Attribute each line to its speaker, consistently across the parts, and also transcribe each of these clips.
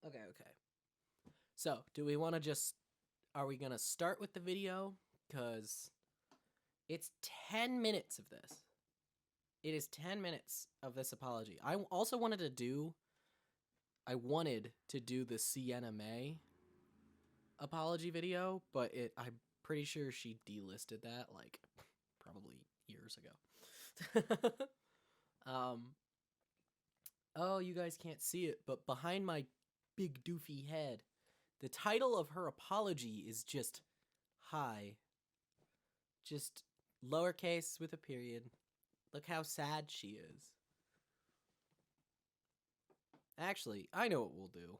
Speaker 1: Okay. So, do we want to just... Are we going to start with the video? Because it's 10 minutes of this. It is 10 minutes of this apology. I also wanted to do... I wanted to do the Sienna May apology video, but I'm pretty sure she delisted that, like, probably years ago. Oh, you guys can't see it, but behind my big doofy head, the title of her apology is just hi. Just lowercase with a period. Look how sad she is. Actually, I know what we'll do.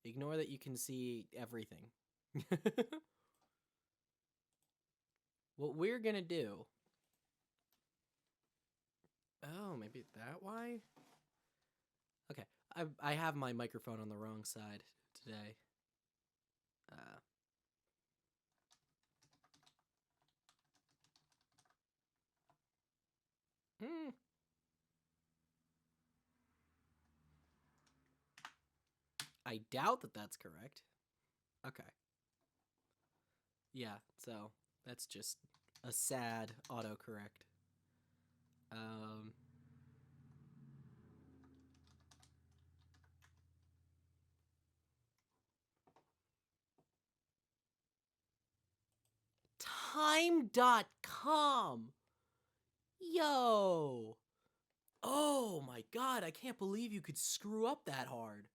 Speaker 1: Ignore that you can see everything. What we're gonna do... Oh, maybe that why? Okay, I have my microphone on the wrong side today. I doubt that that's correct. Okay. Yeah, so that's just a sad autocorrect. Time.com. Yo. Oh my god, I can't believe you could screw up that hard.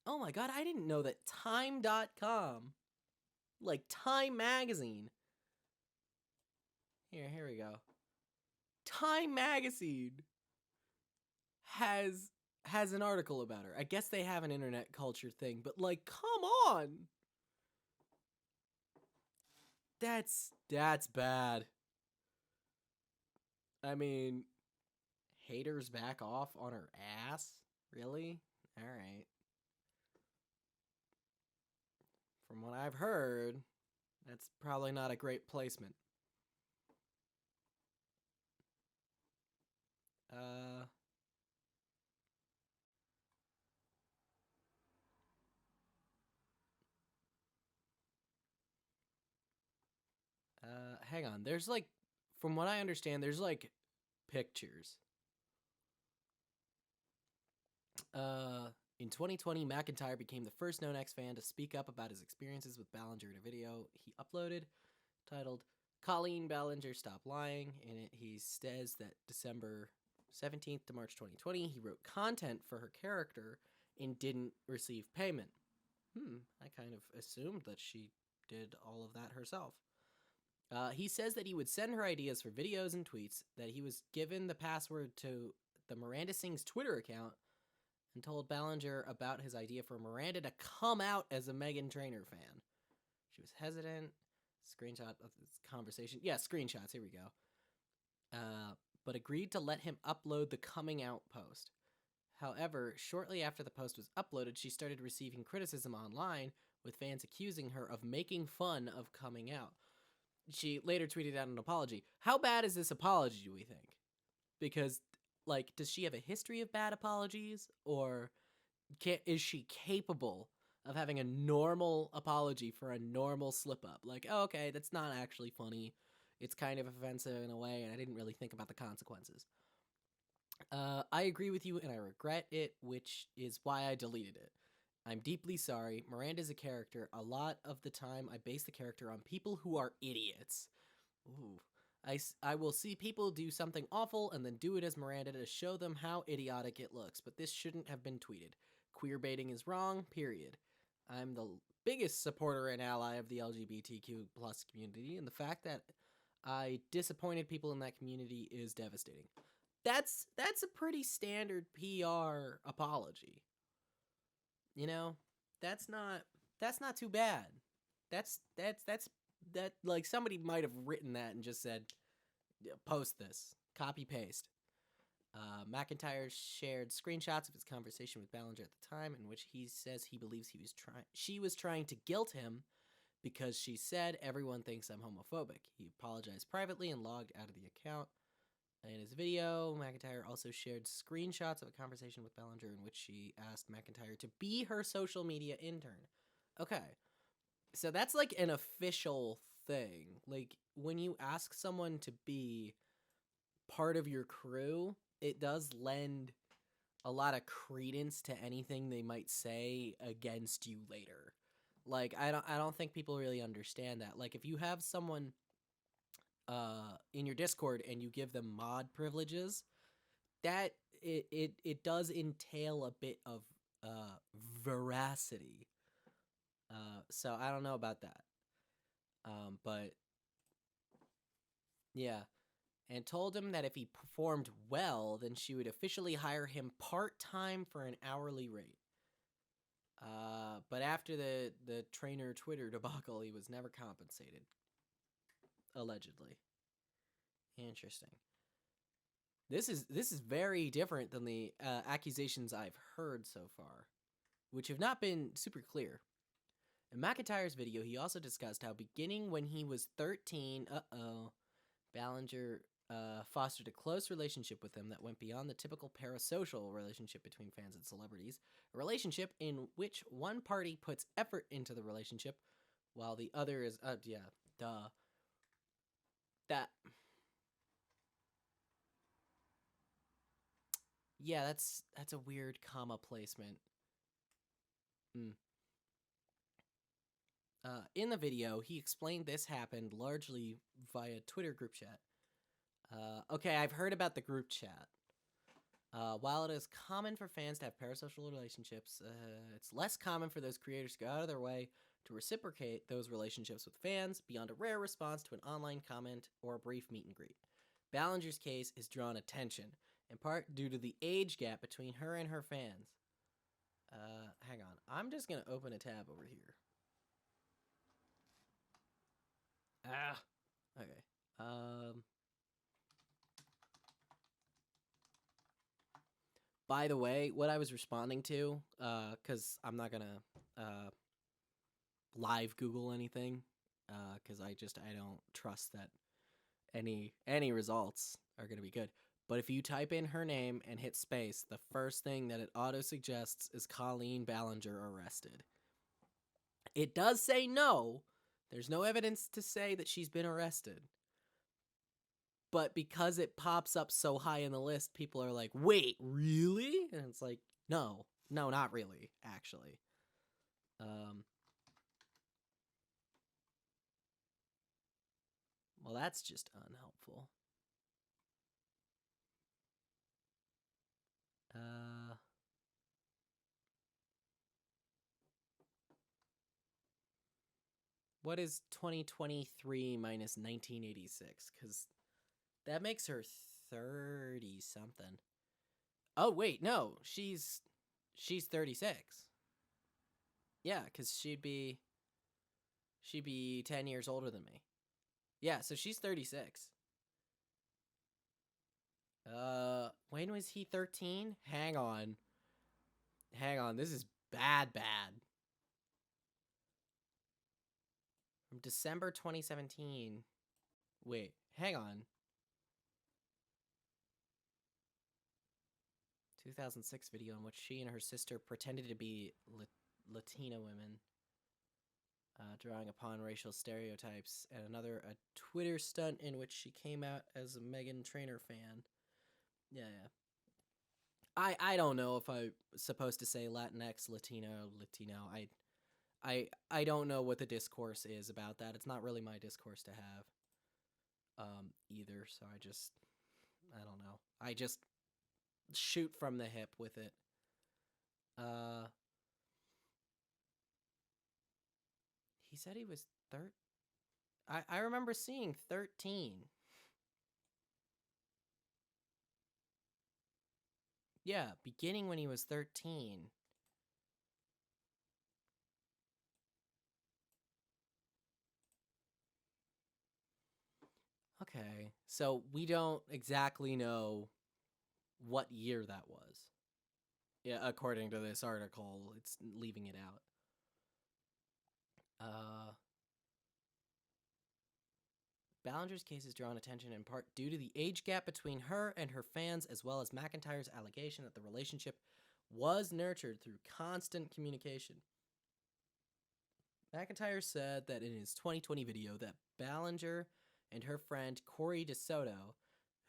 Speaker 1: Oh my god, I didn't know that Time.com, like Time Magazine. Here we go. Time Magazine has an article about her. I guess they have an internet culture thing, but like, come on. That's bad. I mean, haters back off on her ass? Really? All right. From what I've heard, that's probably not a great placement. Hang on. There's like, from what I understand, there's like pictures. In 2020, McIntyre became the first known X-fan to speak up about his experiences with Ballinger in a video he uploaded titled Colleen Ballinger Stop Lying. In it, he says that December 17th to March 2020, he wrote content for her character and didn't receive payment. I kind of assumed that she did all of that herself. He says that he would send her ideas for videos and tweets, that he was given the password to the Miranda Sings Twitter account and told Ballinger about his idea for Miranda to come out as a Meghan Trainor fan. She was hesitant. Screenshot of this conversation. Yeah, screenshots. Here we go. But agreed to let him upload the coming out post. However, shortly after the post was uploaded, she started receiving criticism online, with fans accusing her of making fun of coming out. She later tweeted out an apology. How bad is this apology, do we think? Because, like, does she have a history of bad apologies? Or is she capable of having a normal apology for a normal slip-up? Like, oh, okay, that's not actually funny. It's kind of offensive in a way, and I didn't really think about the consequences. I agree with you, and I regret it, which is why I deleted it. I'm deeply sorry. Miranda's a character. A lot of the time, I base the character on people who are idiots. Ooh. I will see people do something awful and then do it as Miranda to show them how idiotic it looks, but this shouldn't have been tweeted. Queer baiting is wrong, period. I'm the biggest supporter and ally of the LGBTQ plus community, and the fact that I disappointed people in that community is devastating. That's a pretty standard PR apology. You know, that's not too bad. That like somebody might have written that and just said, post this, copy paste. McIntyre shared screenshots of his conversation with Ballinger at the time, in which he says he believes she was trying to guilt him because she said everyone thinks I'm homophobic. He apologized privately and logged out of the account. In his video, McIntyre also shared screenshots of a conversation with Ballinger in which she asked McIntyre to be her social media intern. Okay, so that's like an official thing. Like, when you ask someone to be part of your crew, it does lend a lot of credence to anything they might say against you later. Like, I don't think people really understand that. Like, if you have someone in your Discord and you give them mod privileges, that it does entail a bit of veracity. So I don't know about that. But yeah, and told him that if he performed well, then she would officially hire him part-time for an hourly rate. But after the trainer Twitter debacle, he was never compensated. Allegedly. Interesting. This is very different than the accusations I've heard so far, which have not been super clear. In McIntyre's video, he also discussed how beginning when he was 13, Ballinger fostered a close relationship with him that went beyond the typical parasocial relationship between fans and celebrities, a relationship in which one party puts effort into the relationship while the other is, That, yeah, that's a weird comma placement. In the video, he explained this happened largely via Twitter group chat. Okay, I've heard about the group chat. While it is common for fans to have parasocial relationships, it's less common for those creators to go out of their way to reciprocate those relationships with fans beyond a rare response to an online comment or a brief meet and greet. Ballinger's case has drawn attention, in part due to the age gap between her and her fans. Hang on. I'm just going to open a tab over here. Okay. By the way, what I was responding to, because I'm not going to live Google anything, because I don't trust that any results are going to be good. But if you type in her name and hit space, the first thing that it auto-suggests is Colleen Ballinger arrested. It does say no. There's no evidence to say that she's been arrested. But because it pops up so high in the list, people are like, wait, really? And it's like, no, not really, actually. Well, that's just unhelpful. What is 2023 minus 1986? Because that makes her 30 something. Oh wait, no, she's 36. Yeah, because she'd be 10 years older than me. Yeah, so she's 36. When was he 13? Hang on. This is bad. From December 2017. Wait, hang on. 2006 video in which she and her sister pretended to be Latina women, drawing upon racial stereotypes, and another a Twitter stunt in which she came out as a Meghan Trainor fan. Yeah. I don't know if I'm supposed to say Latinx, Latino. I don't know what the discourse is about that. It's not really my discourse to have either, so I don't know. I just shoot from the hip with it. He said he was I remember seeing 13. Yeah, beginning when he was 13. Okay, so we don't exactly know what year that was. Yeah, according to this article, it's leaving it out. Ballinger's case has drawn attention in part due to the age gap between her and her fans, as well as McIntyre's allegation that the relationship was nurtured through constant communication. McIntyre said that in his 2020 video that Ballinger and her friend Corey DeSoto,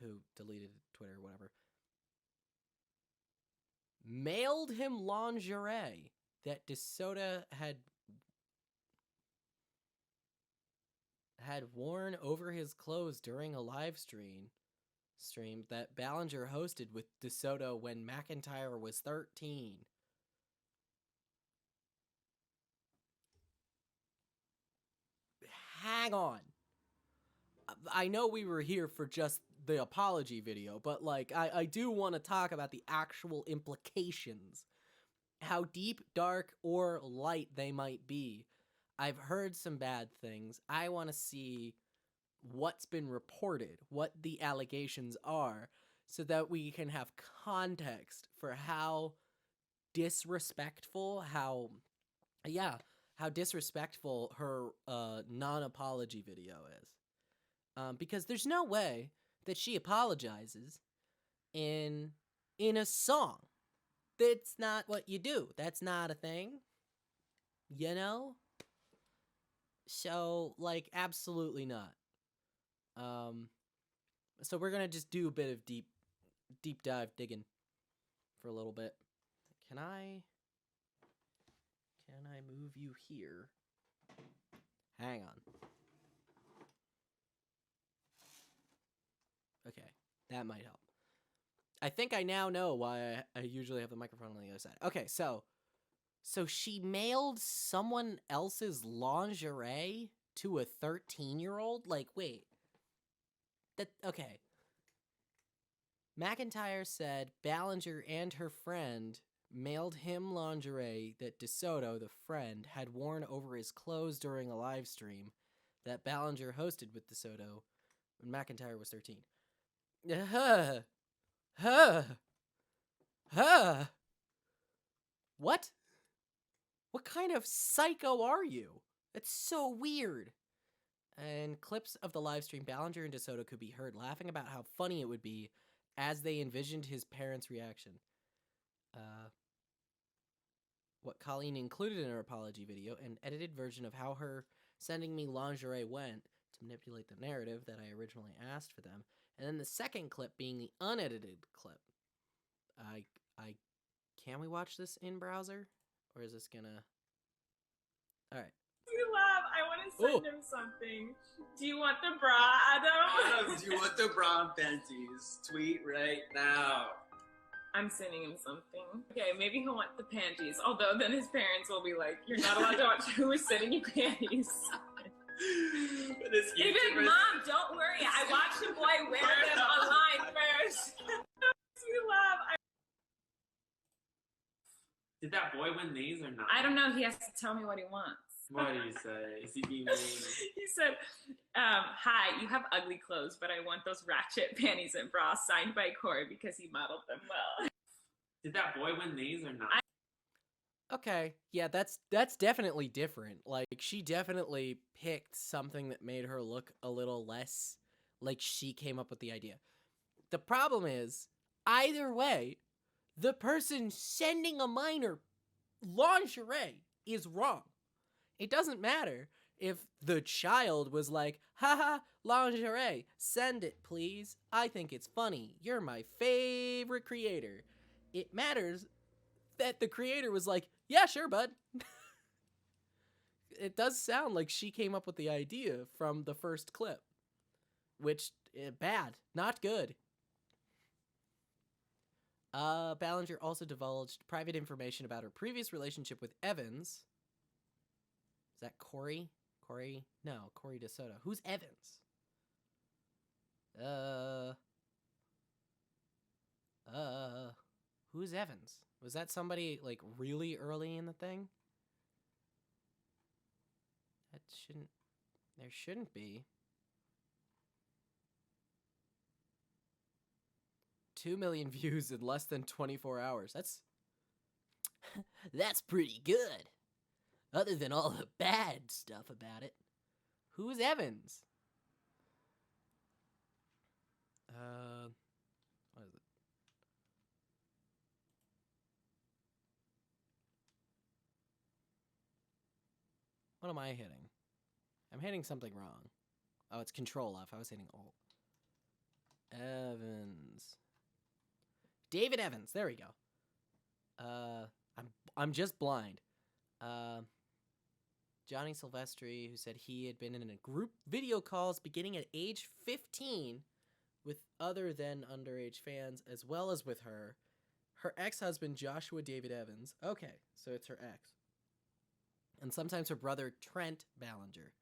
Speaker 1: who deleted Twitter or whatever, mailed him lingerie that DeSoto had worn over his clothes during a live stream that Ballinger hosted with DeSoto when McIntyre was 13. Hang on. I know we were here for just the apology video, but like I do want to talk about the actual implications. How deep, dark, or light they might be. I've heard some bad things. I want to see what's been reported, what the allegations are, so that we can have context for how disrespectful, how disrespectful her non-apology video is. Because there's no way that she apologizes in a song. That's not what you do. That's not a thing. You know? So, like, absolutely not. So we're gonna just do a bit of deep dive digging for a little bit. Can I move you here? Hang on. Okay, that might help. I think I now know why I usually have the microphone on the other side. Okay, so she mailed someone else's lingerie to a 13-year-old? Like, wait. Okay. McIntyre said Ballinger and her friend mailed him lingerie that DeSoto, the friend, had worn over his clothes during a live stream that Ballinger hosted with DeSoto when McIntyre was 13. What? What kind of psycho are you? It's so weird. And clips of the live stream, Ballinger and DeSoto could be heard laughing about how funny it would be as they envisioned his parents' reaction. What Colleen included in her apology video, an edited version of how her sending me lingerie went to manipulate the narrative that I originally asked for them, and then the second clip being the unedited clip. Can we watch this in browser? Or is this gonna... Alright.
Speaker 2: You laugh. I want to send him something. Do you want the bra, Adam?
Speaker 3: Do you want the bra and panties? Tweet right now.
Speaker 2: I'm sending him something. Okay, maybe he'll want the panties. Although then his parents will be like, "You're not allowed to watch who is sending you panties." Even Mom, don't worry. I watched a boy wear them online first. You laugh.
Speaker 3: Did that boy win these or not?
Speaker 2: I don't know. He has to tell me what he wants.
Speaker 3: What do you say? Is he being mean?
Speaker 2: He said, "Hi, you have ugly clothes, but I want those ratchet panties and bras signed by Corey because he modeled them well."
Speaker 3: Did that boy win these or not?
Speaker 1: Okay, yeah, that's definitely different. Like, she definitely picked something that made her look a little less like she came up with the idea. The problem is, either way, the person sending a minor lingerie is wrong. It doesn't matter if the child was like, "Haha, lingerie, send it please. I think it's funny. You're my favorite creator." It matters that the creator was like, "Yeah, sure, bud." It does sound like she came up with the idea from the first clip, which, bad, not good. Ballinger also divulged private information about her previous relationship with Evans. Is that Corey? No, Corey DeSoto. Who's Evans? Who's Evans? Was that somebody, like, really early in the thing? There shouldn't be. 2 million views in less than 24 hours. That's pretty good. Other than all the bad stuff about it. Who's Evans? What is it? What am I hitting? I'm hitting something wrong. Oh, it's Control F. I was hitting Alt. Evans. David Evans. There we go. I'm just blind. Johnny Silvestri, who said he had been in a group video calls beginning at age 15 with other than underage fans, as well as with her ex-husband, Joshua David Evans. Okay, so it's her ex. And sometimes her brother, Trent Ballinger.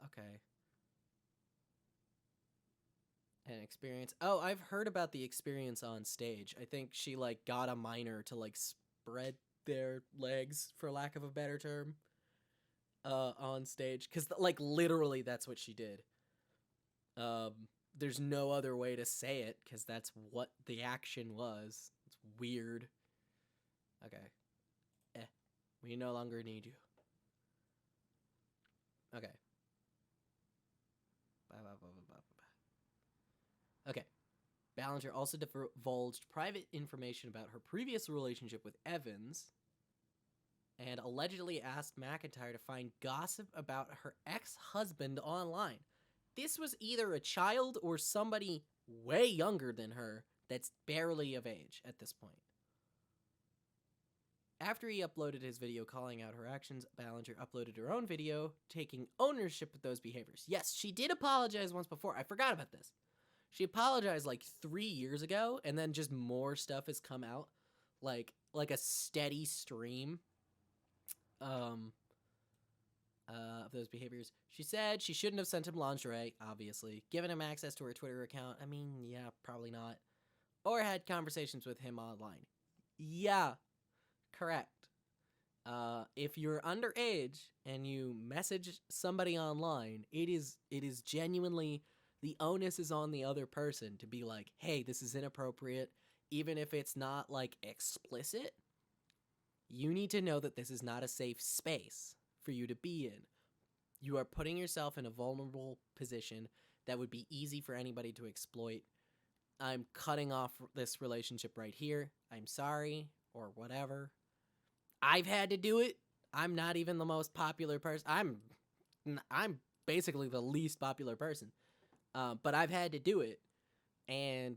Speaker 1: Okay. An experience. Oh, I've heard about the experience on stage. I think she, like, got a minor to, like, spread their legs, for lack of a better term, on stage. Because, like, literally that's what she did. There's no other way to say it, because that's what the action was. It's weird. Okay. We no longer need you. Okay. Okay. Ballinger also divulged private information about her previous relationship with Evans and allegedly asked McIntyre to find gossip about her ex-husband online. This was either a child or somebody way younger than her that's barely of age at this point. After he uploaded his video calling out her actions, Ballinger uploaded her own video taking ownership of those behaviors. Yes, she did apologize once before. I forgot about this. She apologized like 3 years ago, and then just more stuff has come out, like a steady stream of those behaviors. She said she shouldn't have sent him lingerie, obviously, given him access to her Twitter account. I mean, yeah, probably not. Or had conversations with him online. Yeah, correct. If you're underage and you message somebody online, it is genuinely, the onus is on the other person to be like, hey, this is inappropriate. Even if it's not, like, explicit, you need to know that this is not a safe space for you to be in. You are putting yourself in a vulnerable position that would be easy for anybody to exploit. I'm cutting off this relationship right here. I'm sorry, or whatever. I've had to do it. I'm not even the most popular person. I'm basically the least popular person. But I've had to do it, and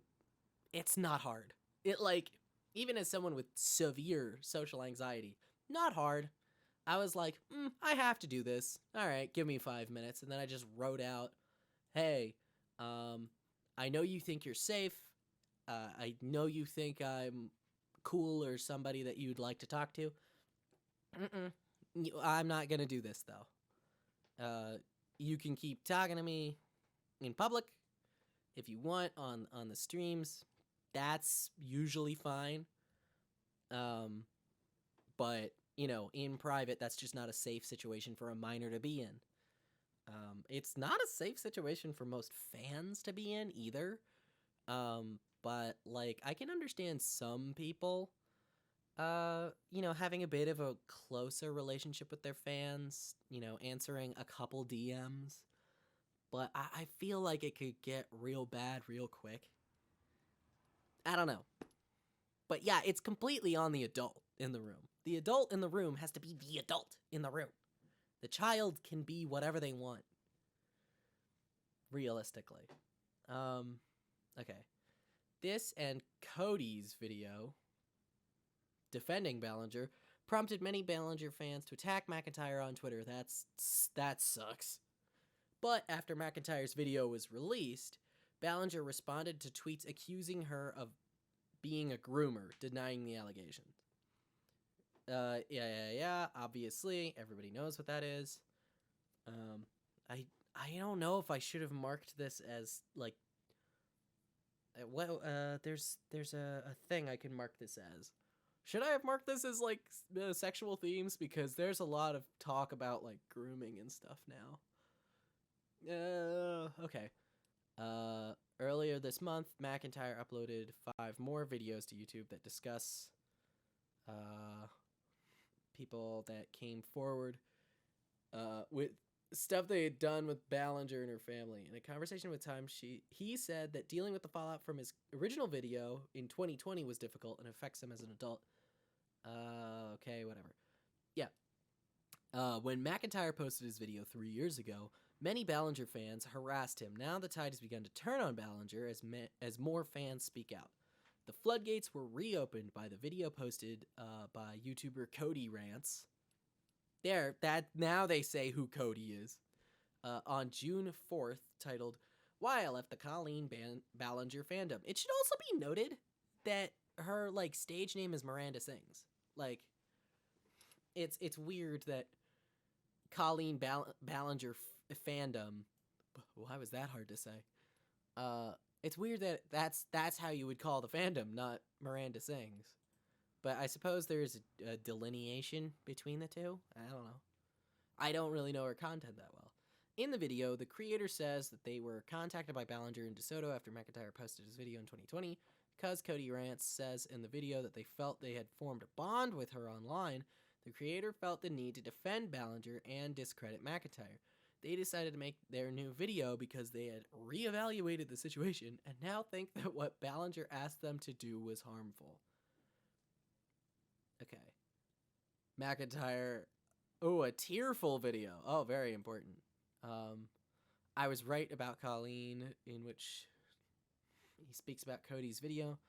Speaker 1: it's not hard. It, like, even as someone with severe social anxiety, not hard. I was like, I have to do this. All right, give me 5 minutes. And then I just wrote out, hey, I know you think you're safe. I know you think I'm cool or somebody that you'd like to talk to. I'm not going to do this, though. You can keep talking to me in public if you want on the streams. That's usually fine. But, you know, in private, that's just not a safe situation for a minor to be in. It's not a safe situation for most fans to be in either. But, like, I can understand some people, you know, having a bit of a closer relationship with their fans, you know, answering a couple DMs. But I feel like it could get real bad real quick. I don't know. But yeah, it's completely on the adult in the room. The adult in the room has to be the adult in the room. The child can be whatever they want. Realistically. Okay. This and Cody's video defending Ballinger prompted many Ballinger fans to attack McIntyre on Twitter. That sucks. But after McIntyre's video was released, Ballinger responded to tweets accusing her of being a groomer, denying the allegations. Yeah, obviously, everybody knows what that is. I don't know if I should have marked this as, like, there's a thing I can mark this as. Should I have marked this as, like, sexual themes? Because there's a lot of talk about, like, grooming and stuff now. Okay. Earlier this month, McIntyre uploaded 5 more videos to YouTube that discuss people that came forward with stuff they had done with Ballinger and her family. In a conversation with Time, he said that dealing with the fallout from his original video in 2020 was difficult and affects him as an adult. Okay, whatever. Yeah. When McIntyre posted his video 3 years ago, many Ballinger fans harassed him. Now the tide has begun to turn on Ballinger as more fans speak out. The floodgates were reopened by the video posted by YouTuber Cody Rants. Now they say who Cody is. On June 4th, titled "Why I Left the Colleen Ballinger Fandom." It should also be noted that her stage name is Miranda Sings. It's weird that Colleen Ballinger fandom. Why was that hard to say? It's weird that that's how you would call the fandom, not Miranda Sings. But I suppose there's a delineation between the two. I don't know. I don't really know her content that well. In the video, the creator says that they were contacted by Ballinger and DeSoto after McIntyre posted his video in 2020. Because Cody Rants says in the video that they felt they had formed a bond with her online, the creator felt the need to defend Ballinger and discredit McIntyre. They decided to make their new video because they had reevaluated the situation and now think that what Ballinger asked them to do was harmful. Okay. McIntyre. Oh, a tearful video. Oh, very important. I was right about Colleen, in which he speaks about Cody's video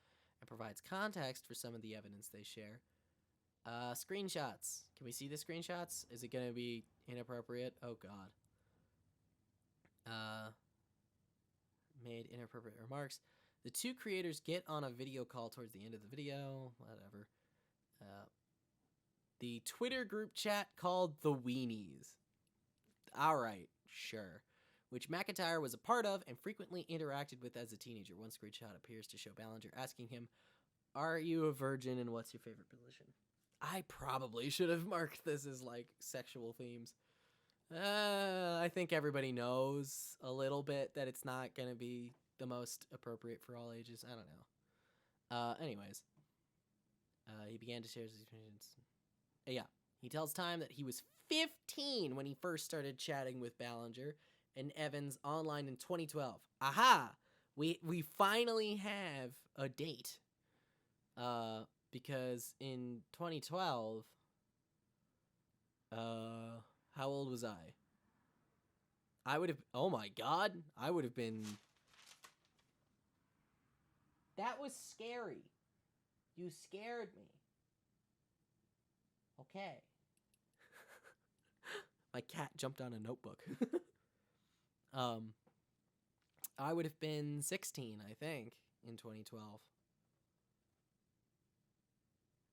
Speaker 1: and provides context for some of the evidence they share. Screenshots. Can we see the screenshots? Is it going to be inappropriate? Oh, God. Made inappropriate remarks. The two creators get on a video call towards the end of the video. Whatever. The Twitter group chat called The Weenies. Alright, sure. Which McIntyre was a part of and frequently interacted with as a teenager. One screenshot appears to show Ballinger asking him, "Are you a virgin and what's your favorite position?" I probably should have marked this as sexual themes. I think everybody knows a little bit that it's not going to be the most appropriate for all ages. I don't know. Anyways. He began to share his experience. Yeah. He tells Time that he was 15 when he first started chatting with Ballinger and Evans online in 2012. Aha! We finally have a date. Because in 2012, how old was I? I would have, oh my God, I would have been, that was scary. You scared me. Okay. My cat jumped on a notebook. I would have been 16, I think, in 2012.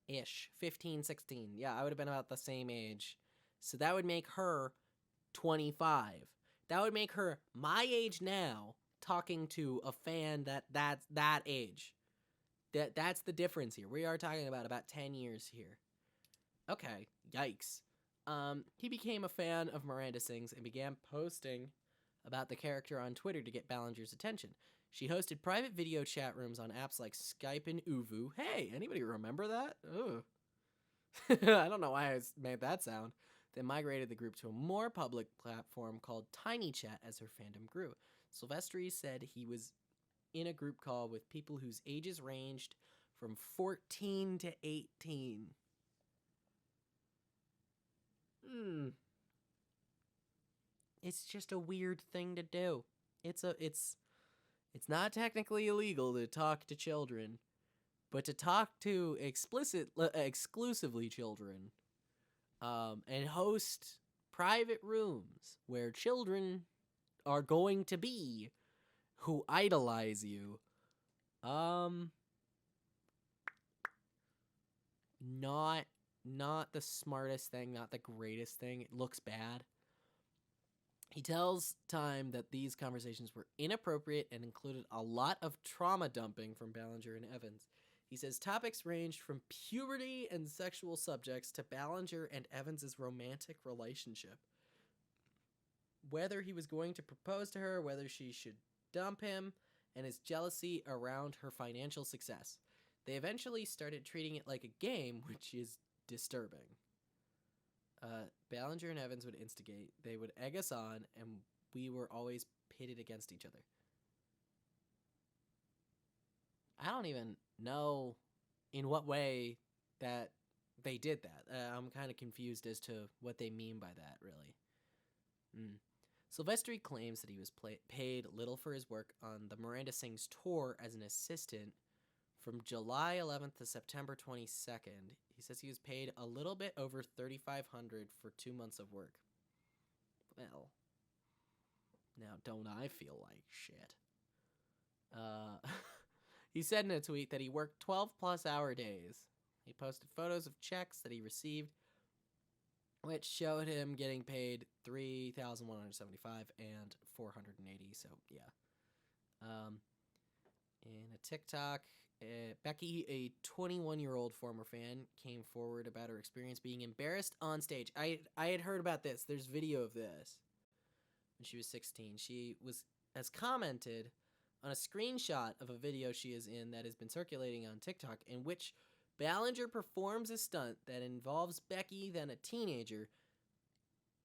Speaker 1: Ish. 15, 16. Yeah, I would have been about the same age. So that would make her 25. That would make her my age now, talking to a fan that's that age. That's the difference here. We are talking about 10 years here. Okay, yikes. He became a fan of Miranda Sings and began posting about the character on Twitter to get Ballinger's attention. She hosted private video chat rooms on apps like Skype and Uvu. Hey, anybody remember that? Ugh. I don't know why I made that sound. Then migrated the group to a more public platform called Tiny Chat as her fandom grew. Silvestri said he was in a group call with people whose ages ranged from 14 to 18. It's just a weird thing to do. It's not technically illegal to talk to children, but to talk to exclusively children, and host private rooms where children are going to be who idolize you, not the smartest thing, not the greatest thing. It looks bad. He tells Time that these conversations were inappropriate and included a lot of trauma dumping from Ballinger and Evans. He says topics ranged from puberty and sexual subjects to Ballinger and Evans' romantic relationship. Whether he was going to propose to her, whether she should dump him, and his jealousy around her financial success. They eventually started treating it like a game, which is disturbing. Ballinger and Evans would instigate. They would egg us on, and we were always pitted against each other. I don't even know in what way that they did that. I'm kind of confused as to what they mean by that, really. Silvestri claims that he was paid little for his work on the Miranda Sings tour as an assistant from July 11th to September 22nd. He says he was paid a little bit over $3,500 for 2 months of work. Well, now don't I feel like shit? He said in a tweet that he worked 12-plus hour days. He posted photos of checks that he received, which showed him getting paid $3,175 and $480. So yeah. In a TikTok, Becky, a 21-year-old former fan, came forward about her experience being embarrassed on stage. I had heard about this. There's video of this. When she was 16, she has commented on a screenshot of a video she is in that has been circulating on TikTok, in which Ballinger performs a stunt that involves Becky, then a teenager.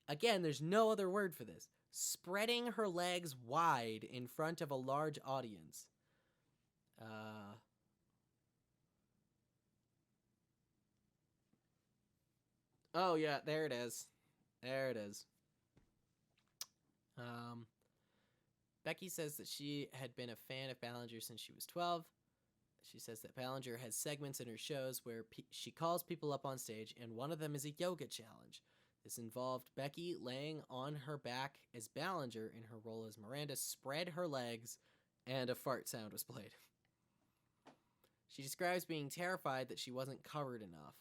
Speaker 1: Again, there's no other word for this. Spreading her legs wide in front of a large audience. Oh yeah, there it is. There it is. Becky says that she had been a fan of Ballinger since she was 12. She says that Ballinger has segments in her shows where she calls people up on stage, and one of them is a yoga challenge. This involved Becky laying on her back as Ballinger in her role as Miranda spread her legs, and a fart sound was played. She describes being terrified that she wasn't covered enough.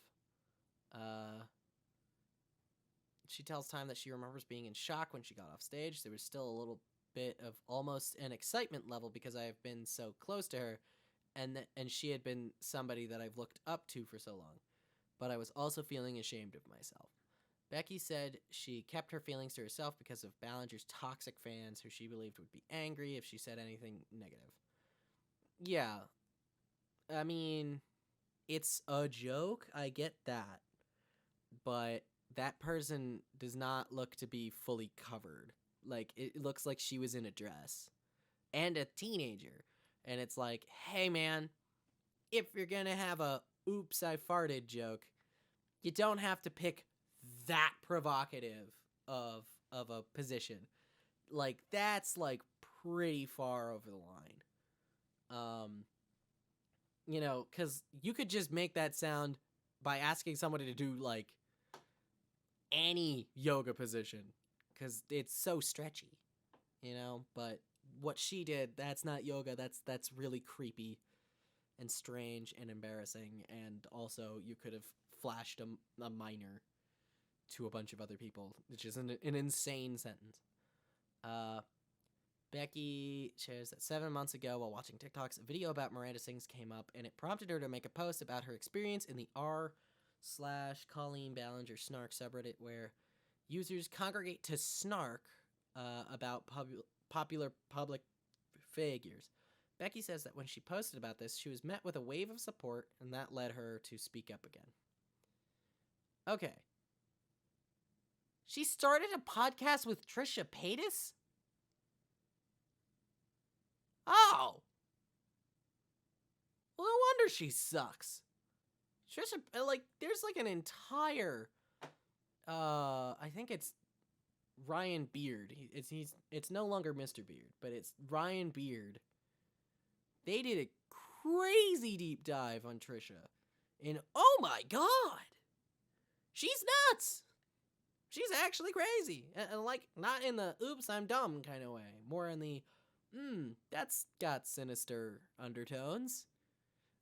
Speaker 1: She tells Time that she remembers being in shock when she got off stage. There was still a little bit of almost an excitement level because I have been so close to her, and she had been somebody that I've looked up to for so long. But I was also feeling ashamed of myself. Becky said she kept her feelings to herself because of Ballinger's toxic fans who she believed would be angry if she said anything negative. Yeah. I mean, it's a joke. I get that. But that person does not look to be fully covered. Like, it looks like she was in a dress. And a teenager. And it's like, hey man, if you're gonna have a oops, I farted joke, you don't have to pick that provocative of a position. Like, that's like pretty far over the line. You know, because you could just make that sound by asking somebody to do like any yoga position, because it's so stretchy, you know. But what she did, that's not yoga. That's really creepy and strange and embarrassing. And also, you could have flashed a minor to a bunch of other people, which is an insane sentence. Becky shares that 7 months ago, while watching TikToks, a video about Miranda Sings came up, and it prompted her to make a post about her experience in the r/Colleen Ballinger snark subreddit, where users congregate to snark about popular public figures. Becky says that when she posted about this, she was met with a wave of support, and that led her to speak up again. Okay. She started a podcast with Trisha Paytas? Oh! Well, no wonder she sucks. Trisha, like, there's like an entire, I think it's Ryan Beard. It's no longer Mr. Beard, but it's Ryan Beard. They did a crazy deep dive on Trisha. And oh my god! She's nuts! She's actually crazy. And like, not in the oops, I'm dumb kind of way. More in the, that's got sinister undertones.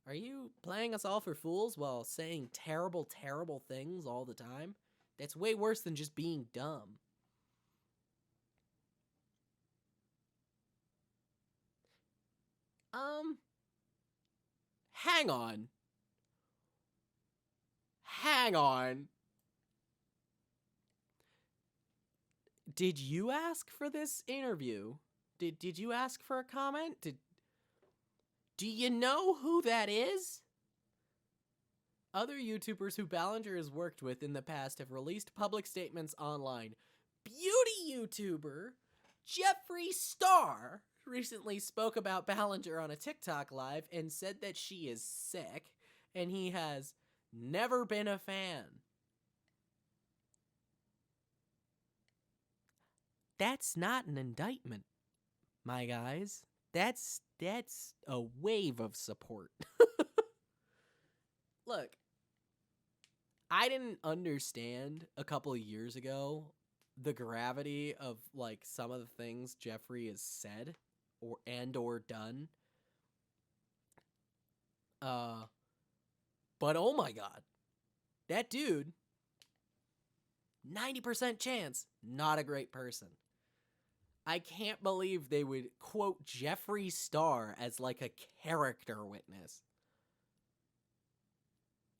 Speaker 1: Are you playing us all for fools while saying terrible, terrible things all the time? That's way worse than just being dumb. Hang on. Did you ask for this interview? Did you ask for a comment? Do you know who that is? Other YouTubers who Ballinger has worked with in the past have released public statements online. Beauty YouTuber Jeffree Star recently spoke about Ballinger on a TikTok live and said that she is sick and he has never been a fan. That's not an indictment, my guys. That's a wave of support. Look, I didn't understand a couple of years ago the gravity of like some of the things Jeffree has said or done. But oh my god. That dude, 90% chance, not a great person. I can't believe they would quote Jeffree Star as like a character witness.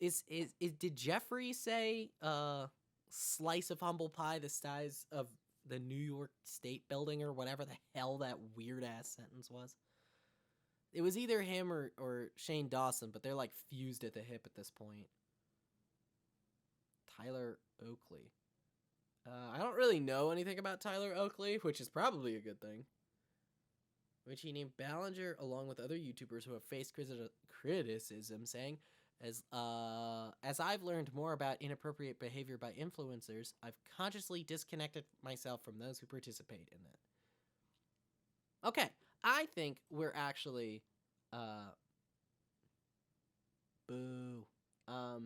Speaker 1: Did Jeffree say slice of humble pie the size of the New York State building or whatever the hell that weird ass sentence was? It was either him or Shane Dawson, but they're like fused at the hip at this point. Tyler Oakley. I don't really know anything about Tyler Oakley, which is probably a good thing. Which he named Ballinger along with other YouTubers who have faced criticism, saying, as I've learned more about inappropriate behavior by influencers, I've consciously disconnected myself from those who participate in it. Okay, I think we're actually, boo. I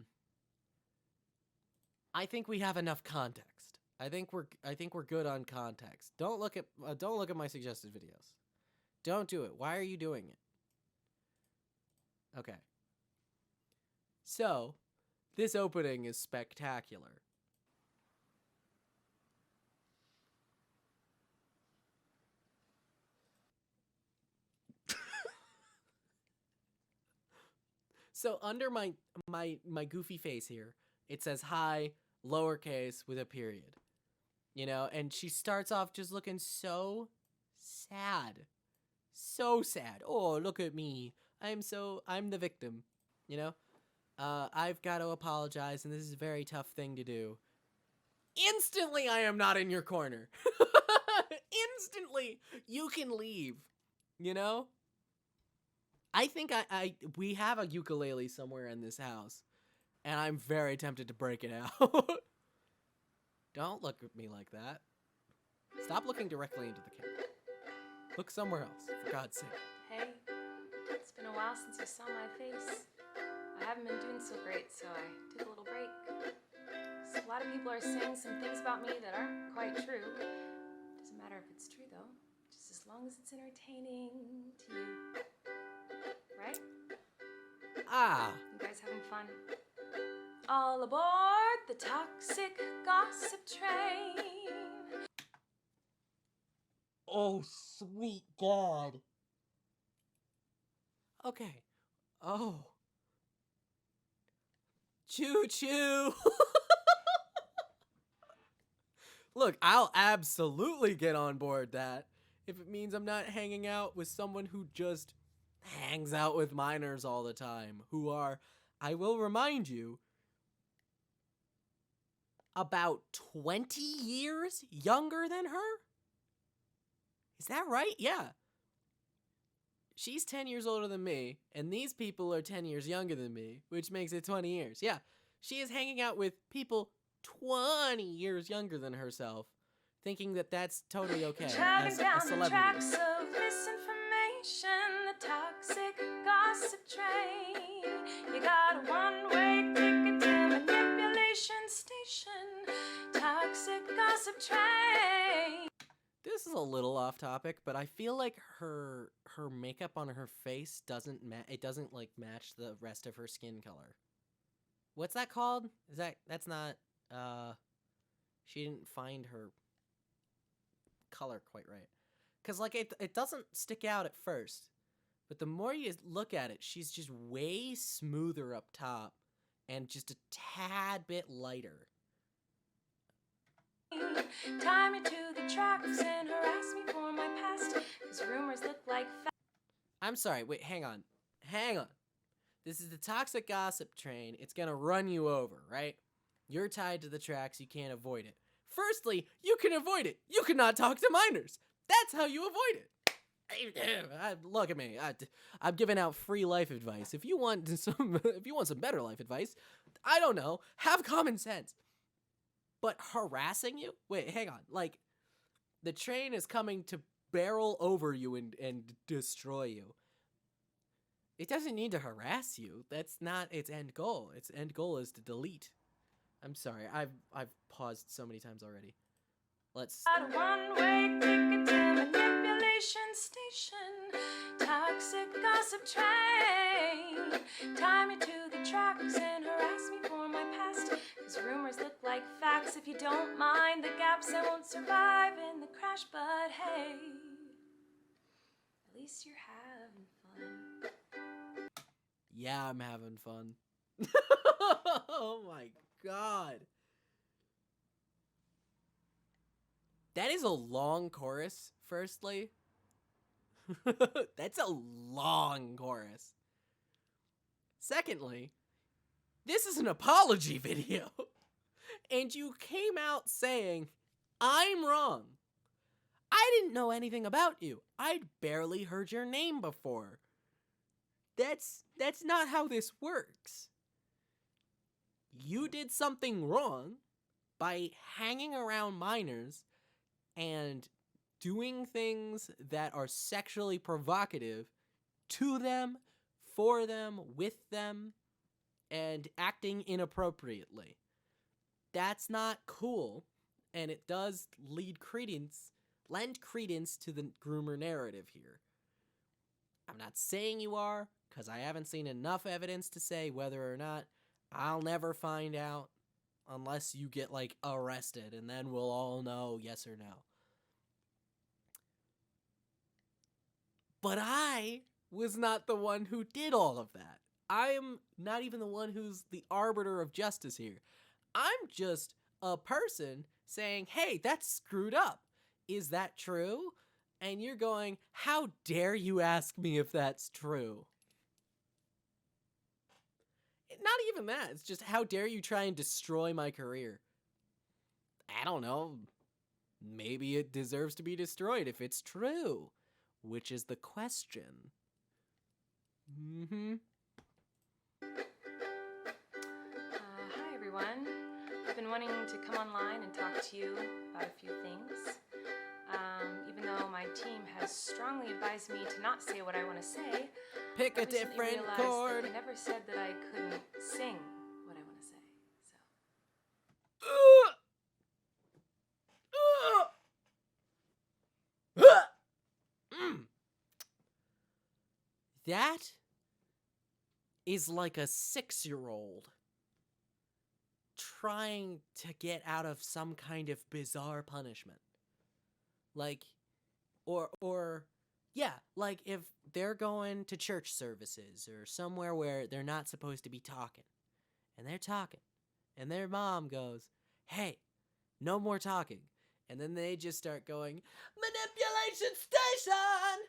Speaker 1: think we have enough context. I think we're good on context. Don't look at my suggested videos. Don't do it. Why are you doing it? Okay. So, this opening is spectacular. So under my goofy face here, it says hi, lowercase with a period. You know, and she starts off just looking so sad. So sad. Oh, look at me. I'm the victim, you know? I've got to apologize, and this is a very tough thing to do. Instantly, I am not in your corner. Instantly, you can leave, you know? I think we have a ukulele somewhere in this house, and I'm very tempted to break it out. Don't look at me like that. Stop looking directly into the camera. Look somewhere else, for God's sake.
Speaker 4: Hey, it's been a while since you saw my face. I haven't been doing so great, so I took a little break. So a lot of people are saying some things about me that aren't quite true. Doesn't matter if it's true, though, just as long as it's entertaining to you. Right?
Speaker 1: Ah.
Speaker 4: You guys having fun? All aboard the toxic gossip train.
Speaker 1: Oh, sweet God. Okay. Oh. Choo-choo. Look, I'll absolutely get on board that if it means I'm not hanging out with someone who just hangs out with minors all the time, who are, I will remind you, about 20 years younger than her? Is that right? Yeah. She's 10 years older than me, and these people are 10 years younger than me, which makes it 20 years. Yeah. She is hanging out with people 20 years younger than herself, thinking that that's totally okay as a celebrity.
Speaker 4: The tracks of misinformation, the toxic gossip train. You got a one-way ticket to manipulation station. Toxic gossip train.
Speaker 1: This is a little off topic, but I feel like her makeup on her face doesn't like match the rest of her skin color. What's that called? That's not she didn't find her color quite right. Cuz like it doesn't stick out at first. But the more you look at it, she's just way smoother up top and just a tad bit lighter.
Speaker 4: Tie me to the tracks and harass me for my past, 'cause rumors look like
Speaker 1: I'm sorry, wait, hang on. This is the toxic gossip train. It's gonna run you over, right? You're tied to the tracks. You can't avoid it. Firstly, you can avoid it. You cannot talk to minors. That's how you avoid it. Look at me. I'm giving out free life advice. If you want some better life advice, I don't know. Have common sense. But harassing you? Wait, hang on. Like, the train is coming to barrel over you and destroy you. It doesn't need to harass you. That's not its end goal. Its end goal is to delete. I'm sorry. I've paused so many times already. Let's.
Speaker 4: At a one-way ticket to manipulation station, toxic gossip train. Tie me to the tracks and harass me for my past. 'Cause rumors look like facts. If you don't mind the gaps, I won't survive in the crash. But hey, at least you're having fun.
Speaker 1: Yeah, I'm having fun. Oh my god. That is a long chorus, firstly. That's a long chorus. Secondly, this is an apology video. And you came out saying, I'm wrong. I didn't know anything about you. I'd barely heard your name before. That's not how this works. You did something wrong by hanging around minors and doing things that are sexually provocative to them, for them, with them, and acting inappropriately. That's not cool, and it does lend credence to the groomer narrative here. I'm not saying you are, because I haven't seen enough evidence to say whether or not. I'll never find out unless you get, like, arrested, and then we'll all know yes or no. But I was not the one who did all of that. I am not even the one who's the arbiter of justice here. I'm just a person saying, hey, that's screwed up. Is that true? And you're going, how dare you ask me if that's true? Not even that. It's just, how dare you try and destroy my career? I don't know. Maybe it deserves to be destroyed if it's true. Which is the question.
Speaker 4: Hi everyone. I've been wanting to come online and talk to you about a few things. Even though my team has strongly advised me to not say what I want to say,
Speaker 1: Pick
Speaker 4: I
Speaker 1: a
Speaker 4: recently
Speaker 1: different
Speaker 4: realized
Speaker 1: chord.
Speaker 4: that they never said that I couldn't sing what I want to say.
Speaker 1: That is like a 6-year-old trying to get out of some kind of bizarre punishment. Like, yeah, like if they're going to church services or somewhere where they're not supposed to be talking, and they're talking, and their mom goes, hey, no more talking. And then they just start going, manipulation station!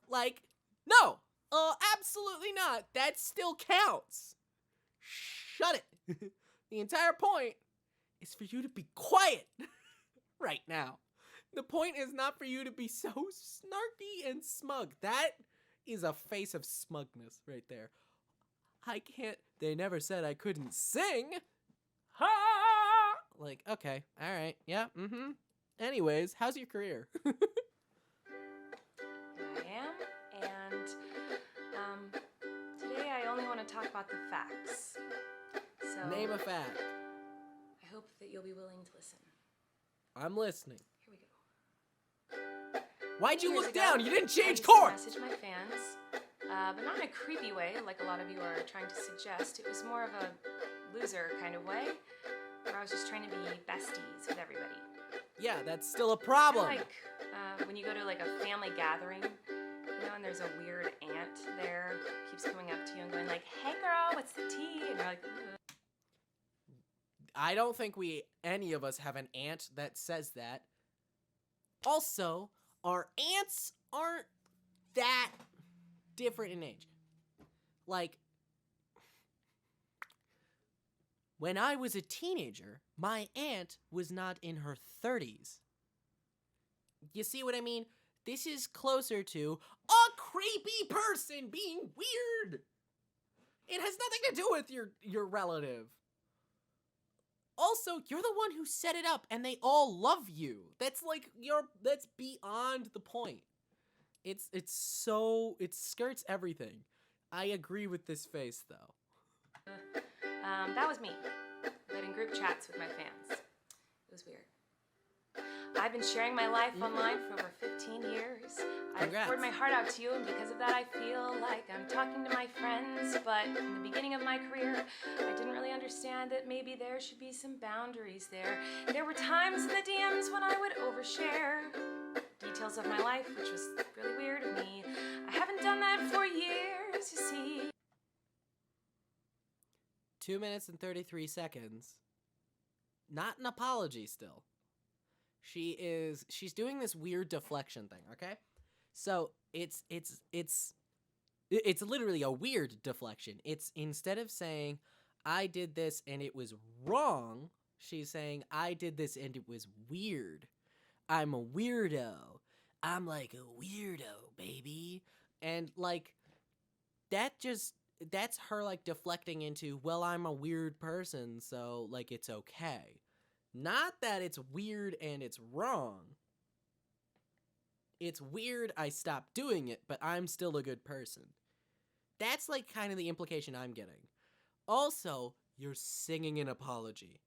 Speaker 1: Like, no, absolutely not. That still counts. Shut it. The entire point is for you to be quiet right now. The point is not for you to be so snarky and smug. That is a face of smugness right there. They never said I couldn't sing. Ha! Like, okay, all right, yeah, Anyways, how's your career?
Speaker 4: I am, and today I only want to talk about the facts. So
Speaker 1: Name a fact.
Speaker 4: I hope that you'll be willing to listen.
Speaker 1: I'm listening.
Speaker 4: Here we go.
Speaker 1: Why'd you
Speaker 4: Years
Speaker 1: look
Speaker 4: ago,
Speaker 1: down? You didn't
Speaker 4: I
Speaker 1: change
Speaker 4: used to
Speaker 1: chords!
Speaker 4: message my fans, but not in a creepy way like a lot of you are trying to suggest. It was more of a loser kind of way, where I was just trying to be besties with everybody.
Speaker 1: Yeah, that's still a problem.
Speaker 4: Like when you go to like a family gathering, you know, and there's a weird aunt there who keeps coming up to you and going like, hey girl, what's the tea? And you're like, ugh.
Speaker 1: I don't think any of us have an aunt that says that. Also, our aunts aren't that different in age. Like, When I was a teenager, my aunt was not in her 30s. You see what I mean? This is closer to a creepy person being weird. It has nothing to do with your relative. Also, you're the one who set it up and they all love you. That's like that's beyond the point. It skirts everything. I agree with this face though.
Speaker 4: That was me, but in group chats with my fans. It was weird. I've been sharing my life online for over 15 years. I've poured my heart out to you, and because of that I feel like I'm talking to my friends, but in the beginning of my career, I didn't really understand that maybe there should be some boundaries there. There were times in the DMs when I would overshare details of my life, which was really weird of me. I haven't done that for years, you see.
Speaker 1: 2 minutes and 33 seconds. Not an apology still. She's doing this weird deflection thing, okay? So it's literally a weird deflection. It's instead of saying, I did this and it was wrong, she's saying, I did this and it was weird. I'm a weirdo. I'm like a weirdo, baby. And like, that's her like deflecting into, well, I'm a weird person, so like it's okay. Not that it's weird and it's wrong. It's weird I stopped doing it, but I'm still a good person. That's like kind of the implication I'm getting. Also, you're singing an apology.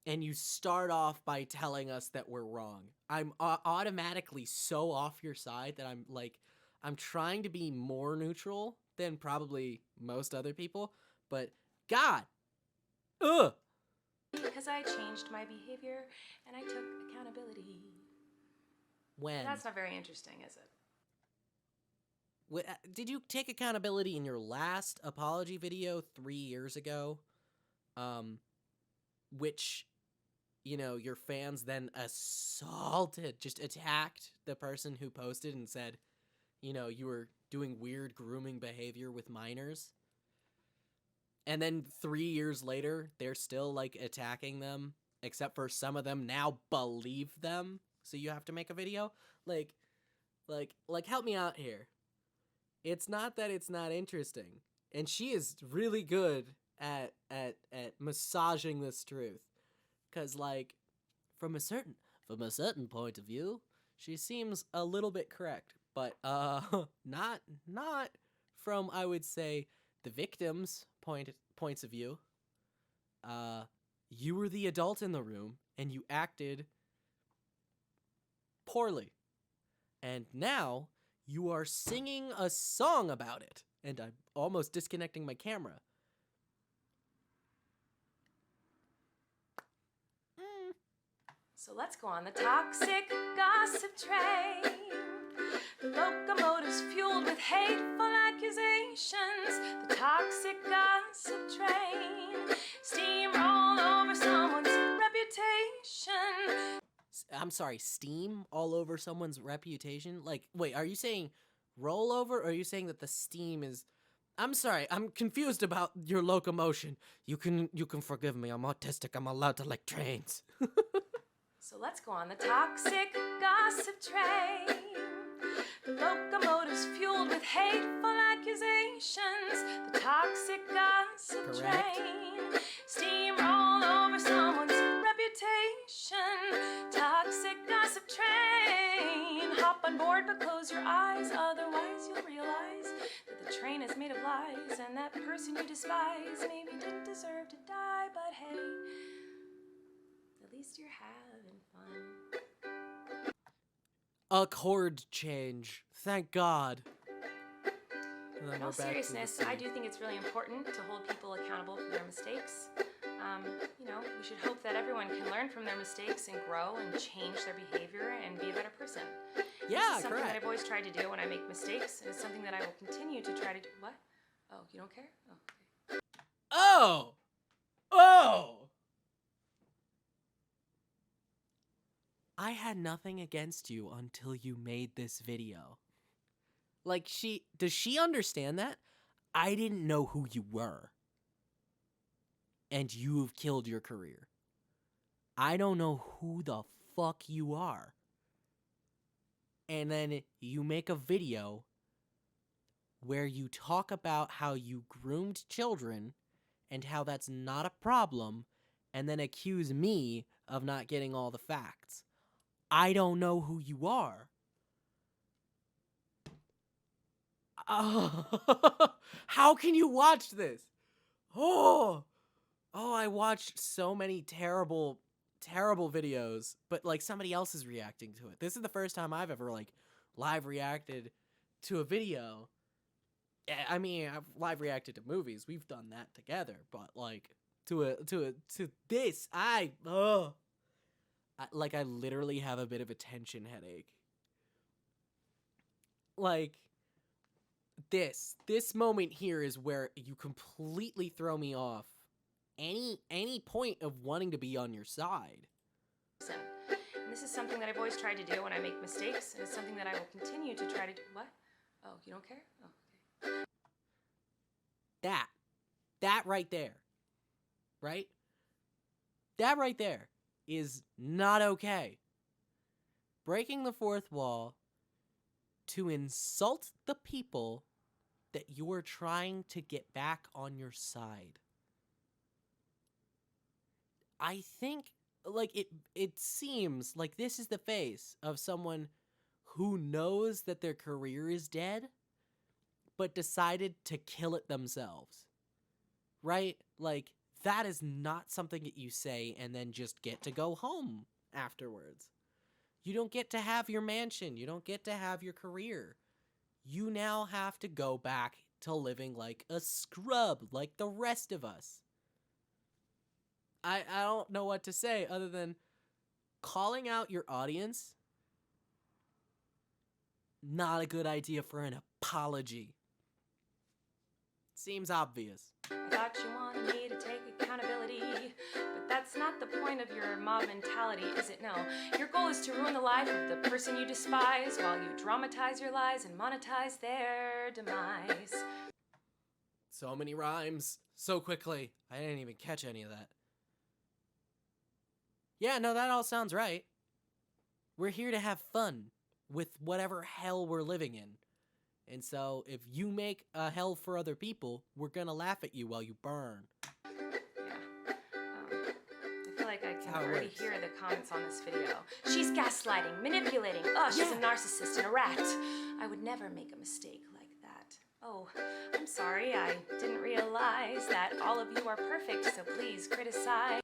Speaker 1: And you start off by telling us that we're wrong. I'm automatically so off your side that I'm trying to be more neutral than probably most other people, but God, ugh.
Speaker 4: Because I changed my behavior and I took accountability.
Speaker 1: When?
Speaker 4: That's not very interesting, is it?
Speaker 1: Did you take accountability in your last apology video 3 years ago? Which, you know, your fans then assaulted, just attacked the person who posted and said, you know, you were doing weird grooming behavior with minors. And then 3 years later, they're still, like, attacking them, except for some of them now believe them, so you have to make a video? Like, help me out here. It's not that it's not interesting. And she is really good at massaging this truth. 'Cause, like, from a certain point of view, she seems a little bit correct. But, not from, I would say, the victim's points of view. You were the adult in the room, and you acted poorly. And now, you are singing a song about it. And I'm almost disconnecting my camera.
Speaker 4: So let's go on the toxic gossip train. The locomotive's fueled with hateful accusations. The toxic gossip train. Steamroll over someone's reputation.
Speaker 1: I'm sorry, steam all over someone's reputation? Like, wait, are you saying roll over, or are you saying that the steam is... I'm sorry, I'm confused about your locomotion. You can forgive me, I'm autistic, I'm allowed to like trains.
Speaker 4: So let's go on the toxic gossip train. The locomotive's fueled with hateful accusations. The toxic gossip train. Steamroll over someone's reputation. Toxic gossip train. Hop on board but close your eyes, otherwise you'll realize that the train is made of lies, and that person you despise maybe didn't deserve to die, but hey, at least you're having fun.
Speaker 1: A chord change. Thank God.
Speaker 4: In all seriousness, I do think it's really important to hold people accountable for their mistakes. You know, we should hope that everyone can learn from their mistakes and grow and change their behavior and be a better person.
Speaker 1: Yeah,
Speaker 4: this is something
Speaker 1: correct.
Speaker 4: that I've always tried to do when I make mistakes, and it's something that I will continue to try to do. What? Oh, you don't care? Oh, okay.
Speaker 1: Oh! Oh! I had nothing against you until you made this video. Like, does she understand that? I didn't know who you were. and you've killed your career. I don't know who the fuck you are. And then you make a video where you talk about how you groomed children and how that's not a problem, and then accuse me of not getting all the facts. I don't know who you are. How can you watch this? Oh, I watched so many terrible videos, but like somebody else is reacting to it. This is the first time I've ever like live reacted to a video. I mean, I've live reacted to movies. We've done that together, but like to this, I literally have a bit of a tension headache. Like this moment here is where you completely throw me off any point of wanting to be on your side.
Speaker 4: And this is something that I've always tried to do when I make mistakes, and it's something that I will continue to try to do. What? Oh, you don't care? Oh, okay.
Speaker 1: That right there, right? That right there is not okay. Breaking the fourth wall to insult the people that you are trying to get back on your side. I think, like, it seems like this is the face of someone who knows that their career is dead, but decided to kill it themselves. Right? Like, that is not something that you say and then just get to go home afterwards. You don't get to have your mansion. You don't get to have your career. You now have to go back to living like a scrub, like the rest of us. I don't know what to say other than calling out your audience. Not a good idea for an apology. Seems obvious.
Speaker 4: I thought you wanted me to take accountability, but that's not the point of your mob mentality, is it? No. Your goal is to ruin the life of the person you despise while you dramatize your lies and monetize their demise.
Speaker 1: So many rhymes, so quickly. I didn't even catch any of that. Yeah, no, that all sounds right. We're here to have fun with whatever hell we're living in. And so, if you make a hell for other people, we're gonna laugh at you while you burn.
Speaker 4: Yeah. I feel like I can
Speaker 1: how it
Speaker 4: already
Speaker 1: works.
Speaker 4: hear the comments on this video. She's gaslighting, manipulating. Oh, she's a narcissist and a rat. I would never make a mistake like that. Oh, I'm sorry. I didn't realize that all of you are perfect, so please criticize.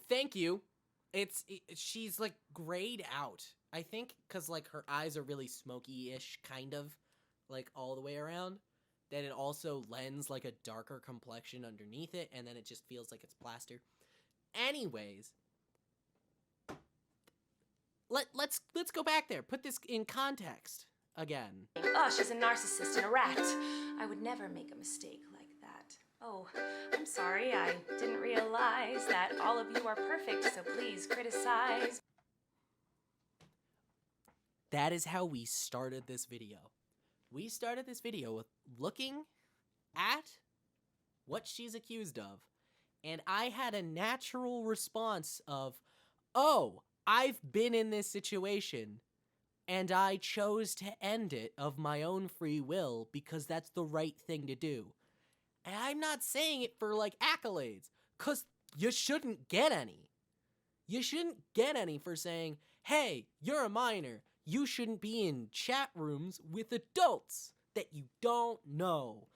Speaker 1: Thank you. She's like grayed out. I think because like her eyes are really smoky-ish, kind of, like all the way around. That it also lends like a darker complexion underneath it, and then it just feels like it's plaster. Anyways, let's go back there. Put this in context again.
Speaker 4: Oh, she's a narcissist and a rat. I would never make a mistake like that. Oh, I'm sorry. I didn't realize that all of you are perfect, so please criticize.
Speaker 1: That is how we started this video. We started this video with looking at what she's accused of, and I had a natural response of, oh, I've been in this situation, and I chose to end it of my own free will because that's the right thing to do. And I'm not saying it for, like, accolades, because you shouldn't get any. You shouldn't get any for saying, hey, you're a minor. You shouldn't be in chat rooms with adults that you don't know.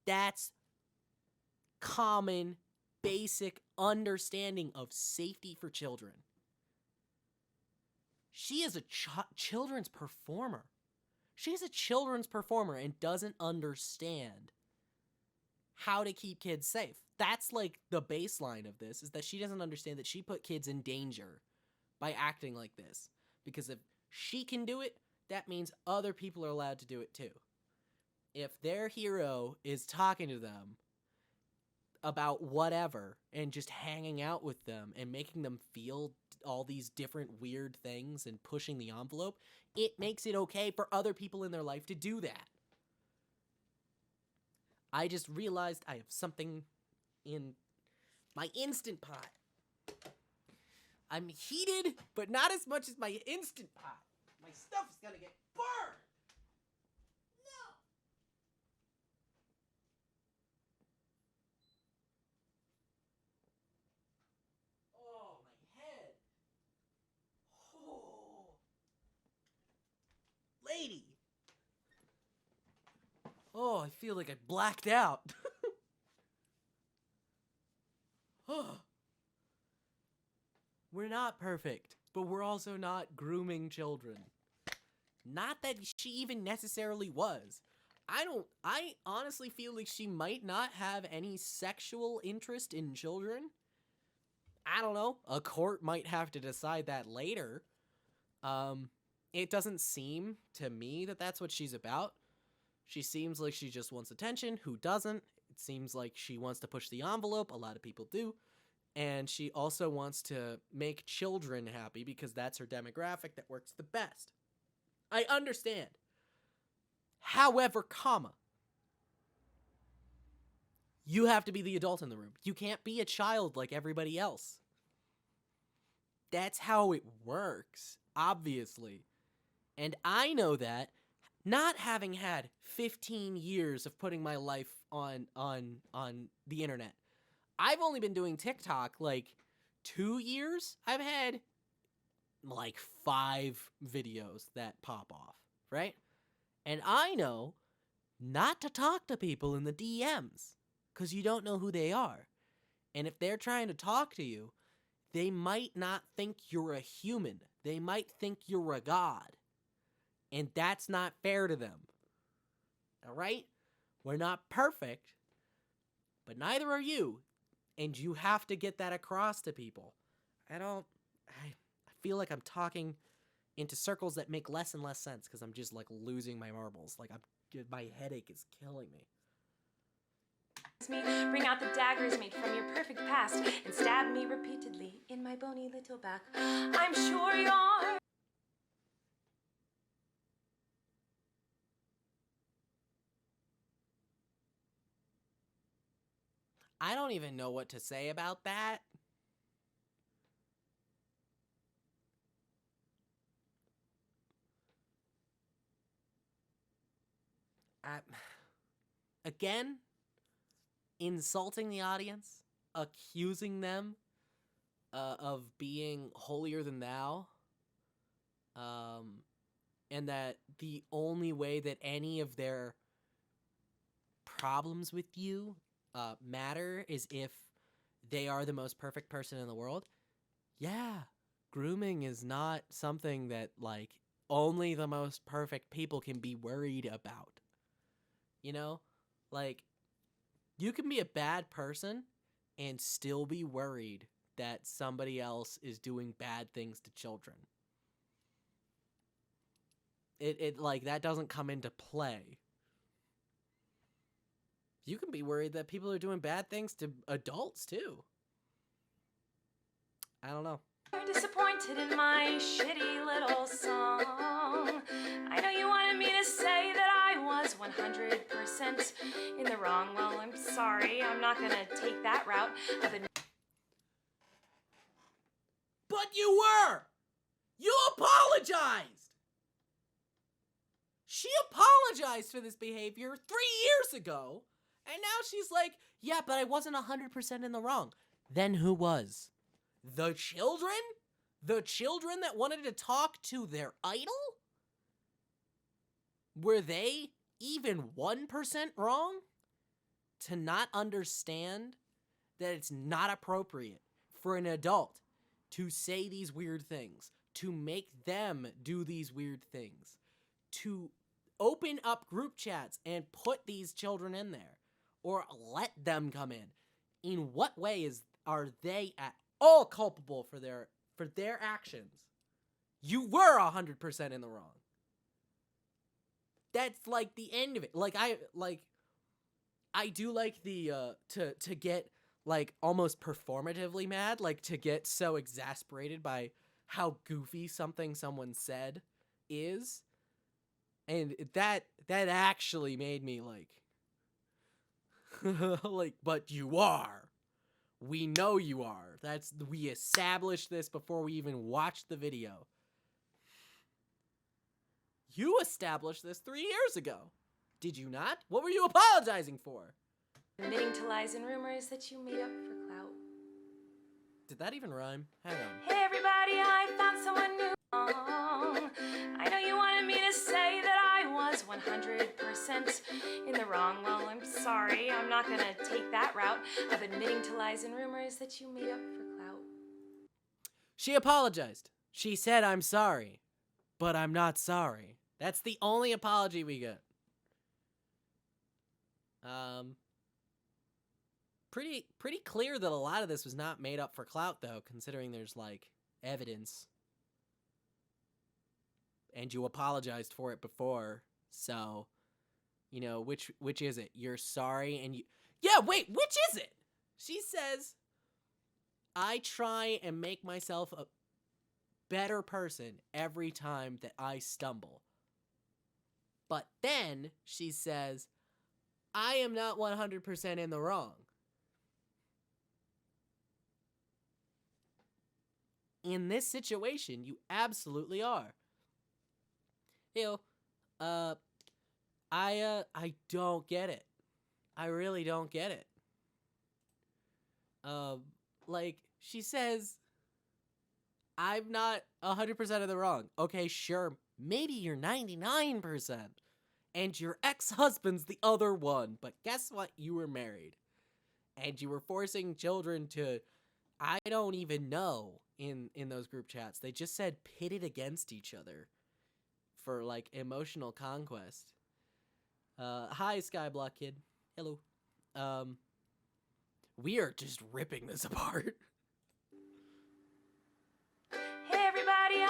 Speaker 1: That's common, basic understanding of safety for children. She is a children's performer. She's a children's performer and doesn't understand how to keep kids safe. That's like the baseline of this, is that she doesn't understand that she put kids in danger by acting like this. Because if she can do it, that means other people are allowed to do it too. If their hero is talking to them about whatever and just hanging out with them and making them feel all these different weird things and pushing the envelope, it makes it okay for other people in their life to do that. I just realized I have something in my Instant Pot. I'm heated, but not as much as my Instant Pot. My stuff's gonna get burned. No. Oh, my head. Oh. Lady. Oh, I feel like I blacked out. Oh. We're not perfect, but we're also not grooming children. Not that she even necessarily was. I honestly feel like she might not have any sexual interest in children. I don't know. A court might have to decide that later. It doesn't seem to me that that's what she's about. She seems like she just wants attention. Who doesn't? It seems like she wants to push the envelope. A lot of people do. And she also wants to make children happy because that's her demographic that works the best. I understand. However, comma, you have to be the adult in the room. You can't be a child like everybody else. That's how it works, obviously. And I know that, not having had 15 years of putting my life on the internet. I've only been doing TikTok like 2 years. I've had like 5 videos that pop off, right? And I know not to talk to people in the DMs because you don't know who they are. And if they're trying to talk to you, they might not think you're a human. They might think you're a god. And that's not fair to them. All right? We're not perfect, but neither are you. And you have to get that across to people. I feel like I'm talking into circles that make less and less sense because I'm just like losing my marbles. Like my headache is killing me.
Speaker 4: Bring out the daggers made from your perfect past and stab me repeatedly in my bony little back. I'm sure you're...
Speaker 1: I don't even know what to say about that. Again, insulting the audience, accusing them of being holier than thou, and that the only way that any of their problems with you matter is if they are the most perfect person in the world. Yeah, grooming is not something that like only the most perfect people can be worried about. You know, like you can be a bad person and still be worried that somebody else is doing bad things to children. It like that doesn't come into play. You can be worried that people are doing bad things to adults too. I don't know.
Speaker 4: You're disappointed in my shitty little song. I know you wanted me to say that I was 100% in the wrong. Well, I'm sorry. I'm not gonna take that route.
Speaker 1: But you were! You apologized! She apologized for this behavior 3 years ago, and now she's like, yeah, but I wasn't 100% in the wrong. Then who was? The children? The children that wanted to talk to their idol? Were they even 1% wrong? To not understand that it's not appropriate for an adult to say these weird things, to make them do these weird things, to open up group chats and put these children in there, or let them come in. In what way are they at all culpable for their actions? You were 100% in the wrong. That's like the end of it. I do like the to get like almost performatively mad, like to get so exasperated by how goofy something someone said is. And that actually made me like like, but you are. We know you are. We established this before we even watched the video. You established this 3 years ago. Did you not? What were you apologizing for?
Speaker 4: Admitting to lies and rumors that you made up for clout.
Speaker 1: Did that even rhyme? Hang on.
Speaker 4: Hey everybody, I found someone new. I know you wanted me to say that I was 100% in the wrong. Well, I'm sorry. I'm not gonna take that route of admitting to lies and rumors that you made up for clout.
Speaker 1: She apologized. She said, I'm sorry. But I'm not sorry. That's the only apology we get. Pretty clear that a lot of this was not made up for clout, though, considering there's, like, evidence. And you apologized for it before, so, you know, which is it? You're sorry and you... Yeah, wait, which is it? She says, I try and make myself a better person every time that I stumble. But then she says, I am not 100% in the wrong. In this situation, you absolutely are. Ew. I don't get it. I really don't get it. Like, she says, I'm not 100% of the wrong. Okay, sure, maybe you're 99%. And your ex-husband's the other one. But guess what? You were married. And you were forcing children to, I don't even know, in those group chats. They just said pitted against each other for, like, emotional conquest. Hi, Skyblock Kid. Hello. We are just ripping this apart.
Speaker 4: Hey everybody,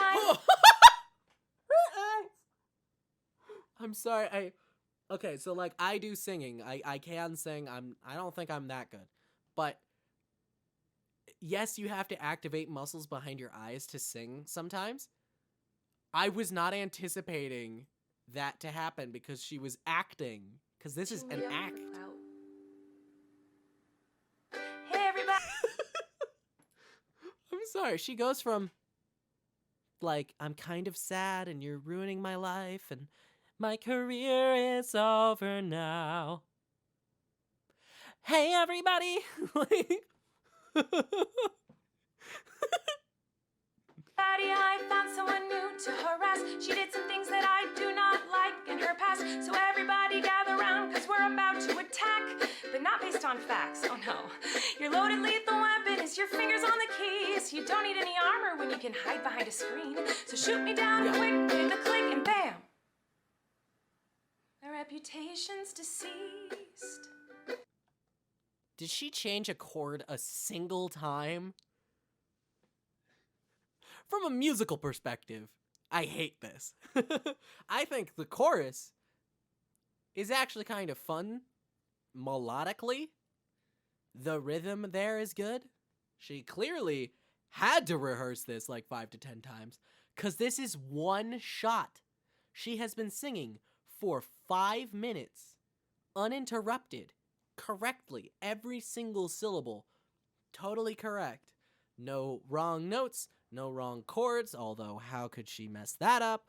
Speaker 1: I'm sorry, okay, so, like, I do singing. I can sing. I don't think I'm that good. But yes, you have to activate muscles behind your eyes to sing sometimes. I was not anticipating that to happen because she was acting. Because this is an act.
Speaker 4: Hey everybody.
Speaker 1: I'm sorry. She goes from, like, I'm kind of sad and you're ruining my life and my career is over now. Hey everybody. Like,
Speaker 4: I found someone new to harass. She did some things that I do not like in her past. So everybody gather round, cause we're about to attack. But not based on facts, oh no. Your loaded lethal weapon is your fingers on the keys. You don't need any armor when you can hide behind a screen. So shoot me down quick, with a click and bam. My reputation's deceased.
Speaker 1: did she change a chord a single time? From a musical perspective, I hate this. I think the chorus is actually kind of fun melodically. The rhythm there is good. She clearly had to rehearse this like 5 to 10 times because this is one shot. She has been singing for 5 minutes, uninterrupted, correctly, every single syllable, totally correct. No wrong notes, no wrong chords, although how could she mess that up?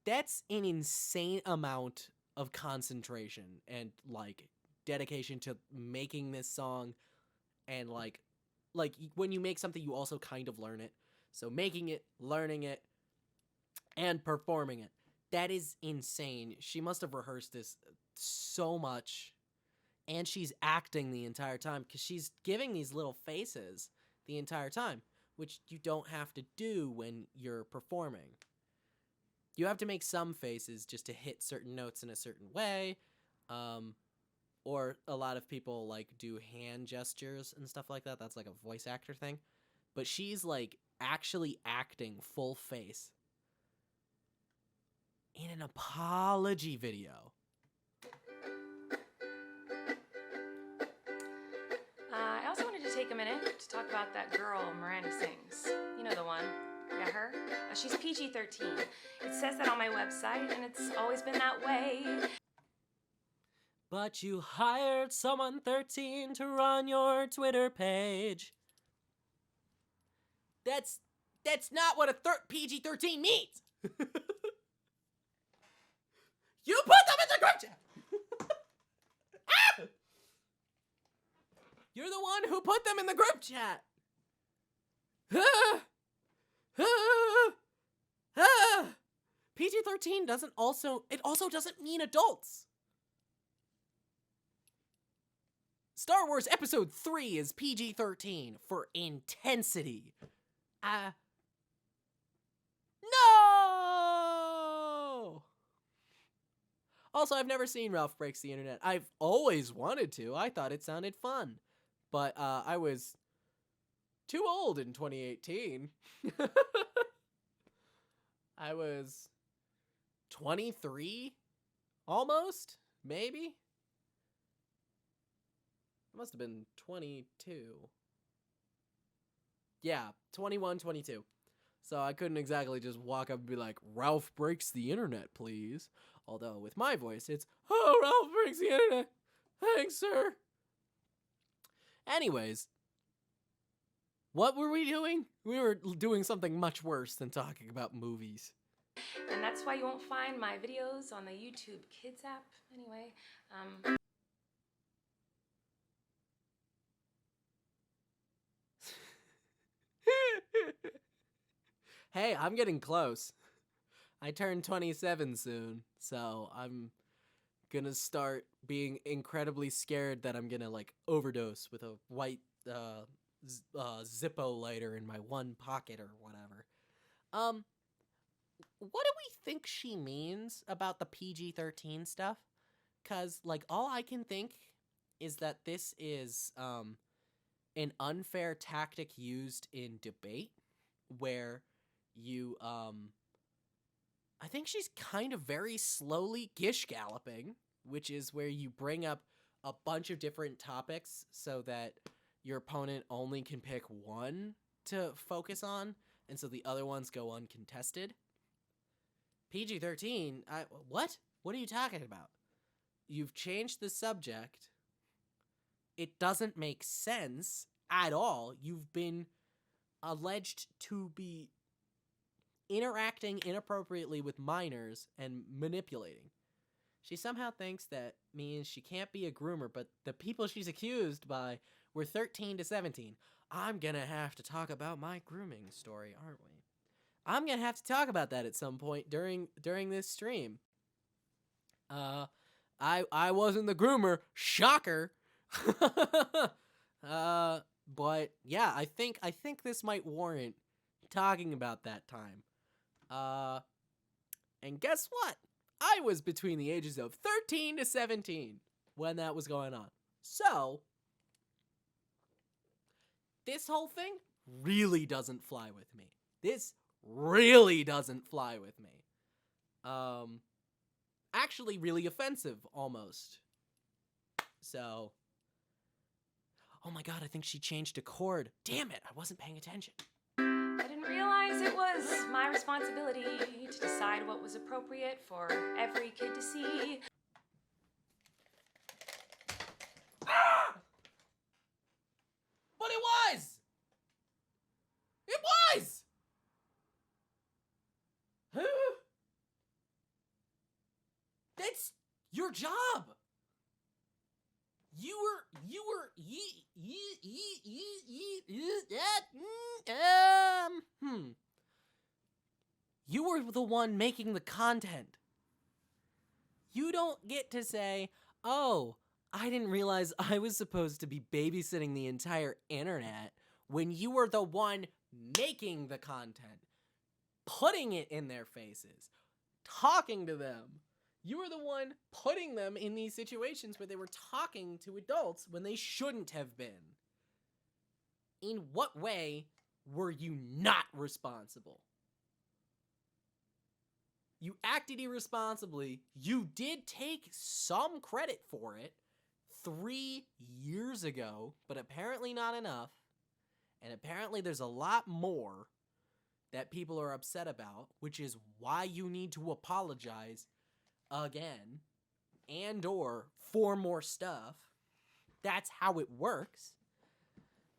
Speaker 1: That's an insane amount of concentration and, like, dedication to making this song, and, like when you make something, you also kind of learn it. So making it, learning it, and performing it, that is insane. She must have rehearsed this so much, and she's acting the entire time because she's giving these little faces the entire time, which you don't have to do when you're performing. You have to make some faces just to hit certain notes in a certain way, or a lot of people, like, do hand gestures and stuff like that. That's, like, a voice actor thing. But she's, like, actually acting full face in an apology video.
Speaker 4: I also wanted to take a minute to talk about that girl Miranda sings. You know the one. Yeah, her. She's PG-13. It says that on my website, and it's always been that way.
Speaker 1: But you hired someone 13 to run your Twitter page. That's not what a PG-13 means. You put them in the group chat. Ah! You're the one who put them in the group chat. PG-13 also doesn't mean adults. Star Wars Episode 3 is PG-13 for intensity. No! Also, I've never seen Ralph Breaks the Internet. I've always wanted to. I thought it sounded fun. But I was too old in 2018. I was 23? Almost? Maybe? I must have been 22. Yeah, 21, 22. So I couldn't exactly just walk up and be like, Ralph Breaks the Internet, please. Although with my voice, it's, oh, Ralph Breaks the Internet. Thanks, sir. Anyways, what were we doing? We were doing something much worse than talking about movies.
Speaker 4: And that's why you won't find my videos on the YouTube Kids app. Anyway,
Speaker 1: Hey, I'm getting close. I turn 27 soon, so I'm gonna start being incredibly scared that I'm gonna, like, overdose with a white Zippo lighter in my one pocket or whatever. What do we think she means about the PG-13 stuff? 'Cause, like, all I can think is that this is, an unfair tactic used in debate where you, I think she's kind of very slowly gish galloping, which is where you bring up a bunch of different topics so that your opponent only can pick one to focus on, and so the other ones go uncontested. PG-13, what? What are you talking about? You've changed the subject. It doesn't make sense at all. You've been alleged to be interacting inappropriately with minors and manipulating. She somehow thinks that means she can't be a groomer, but the people she's accused by were 13 to 17. I'm gonna have to talk about my grooming story, aren't we? I'm gonna have to talk about that at some point during this stream. I wasn't the groomer, shocker. But yeah, I think this might warrant talking about that time. And guess what? I was between the ages of 13 to 17 when that was going on. So, this whole thing really doesn't fly with me. This really doesn't fly with me. Actually really offensive, almost. So, oh my god, I think she changed a chord. Damn it, I wasn't paying attention.
Speaker 4: I didn't realize it was my responsibility to decide what was appropriate for every kid to see.
Speaker 1: Ah! But it was! It was! Huh? That's your job! You were the one making the content. You don't get to say, oh, I didn't realize I was supposed to be babysitting the entire internet when you were the one making the content, putting it in their faces, talking to them. You were the one putting them in these situations where they were talking to adults when they shouldn't have been. In what way were you not responsible? You acted irresponsibly. You did take some credit for it 3 years ago, but apparently not enough. And apparently there's a lot more that people are upset about, which is why you need to apologize again and or for more stuff. That's how it works.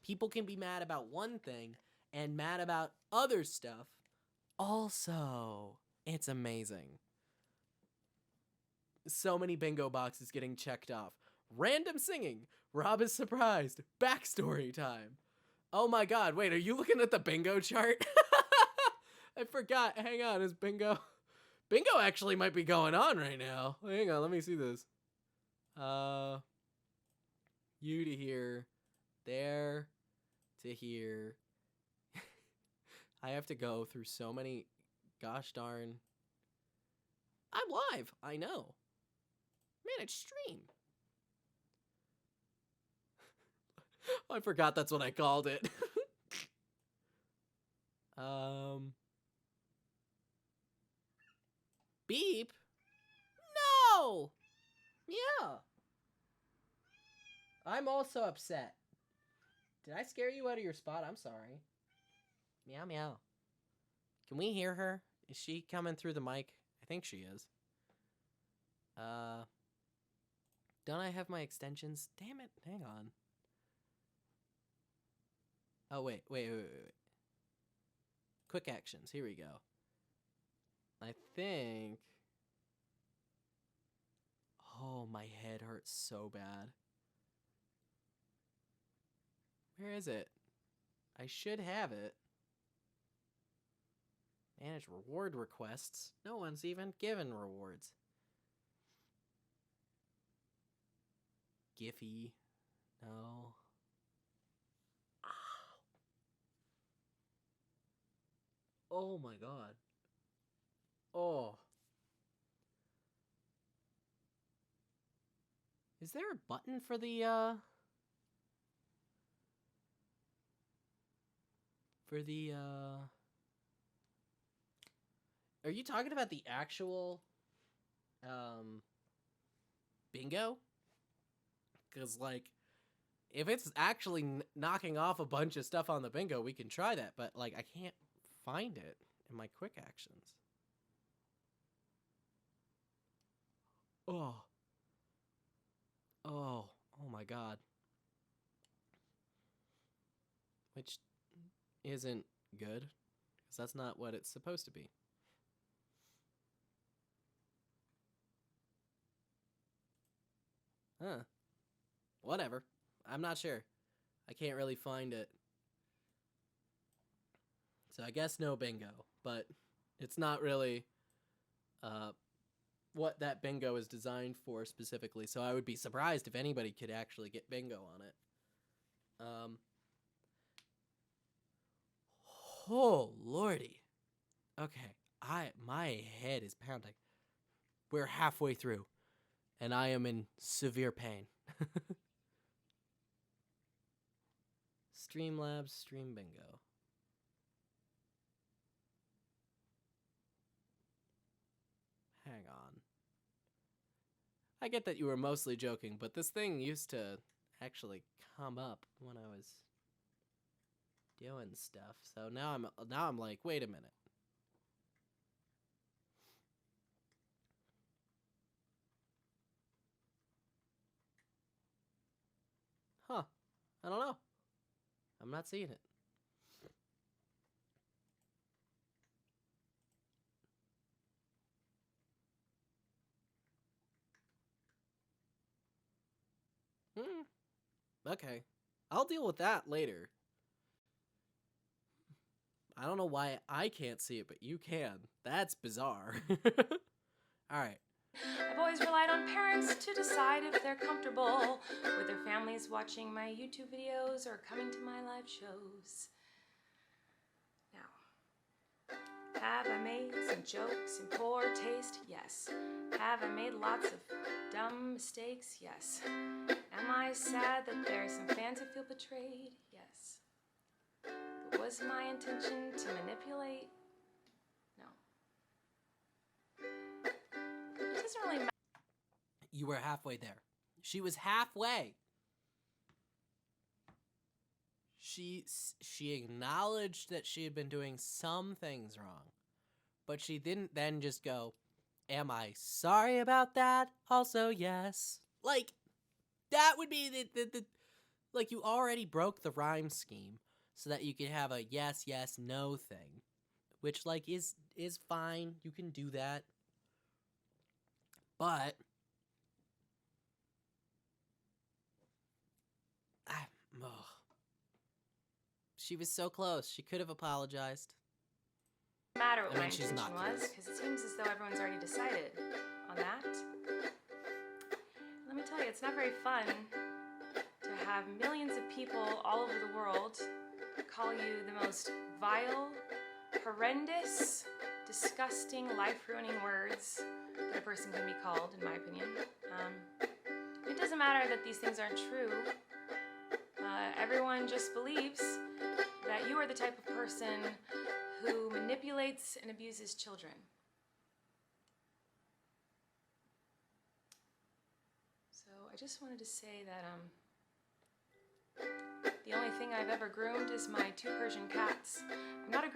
Speaker 1: People can be mad about one thing and mad about other stuff also. It's amazing. So many bingo boxes getting checked off. Random singing. Rob is surprised. Backstory time. Oh my god, wait, are you looking at the bingo chart? I forgot. Hang on, is bingo... Bingo actually might be going on right now. Hang on, let me see this. You to here. There to here. I have to go through so many... Gosh darn. I'm live. I know. Manage stream. I forgot that's what I called it. Beep? No! Yeah. I'm also upset. Did I scare you out of your spot? I'm sorry. Meow meow. Can we hear her? Is she coming through the mic? I think she is. Don't I have my extensions? Damn it. Hang on. Oh, wait. Quick actions. Here we go. I think... Oh, my head hurts so bad. Where is it? I should have it. Manage reward requests. No one's even given rewards. Giphy. No. Oh my god. Oh. Is there a button for the, Are you talking about the actual, bingo? Because, like, if it's actually knocking off a bunch of stuff on the bingo, we can try that. But, like, I can't find it in my quick actions. Oh. Oh my god. Which isn't good, because that's not what it's supposed to be. Huh. Whatever. I'm not sure. I can't really find it. So I guess no bingo, but it's not really what that bingo is designed for specifically, so I would be surprised if anybody could actually get bingo on it. Oh, lordy. Okay, my head is pounding. We're halfway through, and I am in severe pain. Streamlabs, stream bingo. Hang on. I get that you were mostly joking, but this thing used to actually come up when I was doing stuff. So now I'm like, wait a minute. Huh. I don't know. I'm not seeing it. Okay. I'll deal with that later. I don't know why I can't see it, but you can. That's bizarre. Alright.
Speaker 4: I've always relied on parents to decide if they're comfortable with their families watching my YouTube videos or coming to my live shows. Now, have I made some jokes in poor taste? Yes. Have I made lots of dumb mistakes? Yes. Am I sad that there are some fans who feel betrayed? Yes. But was my intention to manipulate? No. It doesn't really matter.
Speaker 1: You were halfway there. She was halfway. She acknowledged that she had been doing some things wrong, but she didn't then just go, am I sorry about that? Also, yes. Like, that would be the like, you already broke the rhyme scheme so that you could have a yes, yes, no thing, which, like, is fine. You can do that. But ugh. She was so close. She could have apologized.
Speaker 4: Matter what
Speaker 1: I mean,
Speaker 4: my
Speaker 1: she's
Speaker 4: intention
Speaker 1: not
Speaker 4: was, because it seems as though everyone's already decided on that. Let me tell you, it's not very fun to have millions of people all over the world call you the most vile, horrendous, disgusting, life-ruining words that a person can be called, in my opinion. It doesn't matter that these things aren't true. Everyone just believes that you are the type of person who manipulates and abuses children. So I just wanted to say that the only thing I've ever groomed is my 2 Persian cats. I'm not a groomer.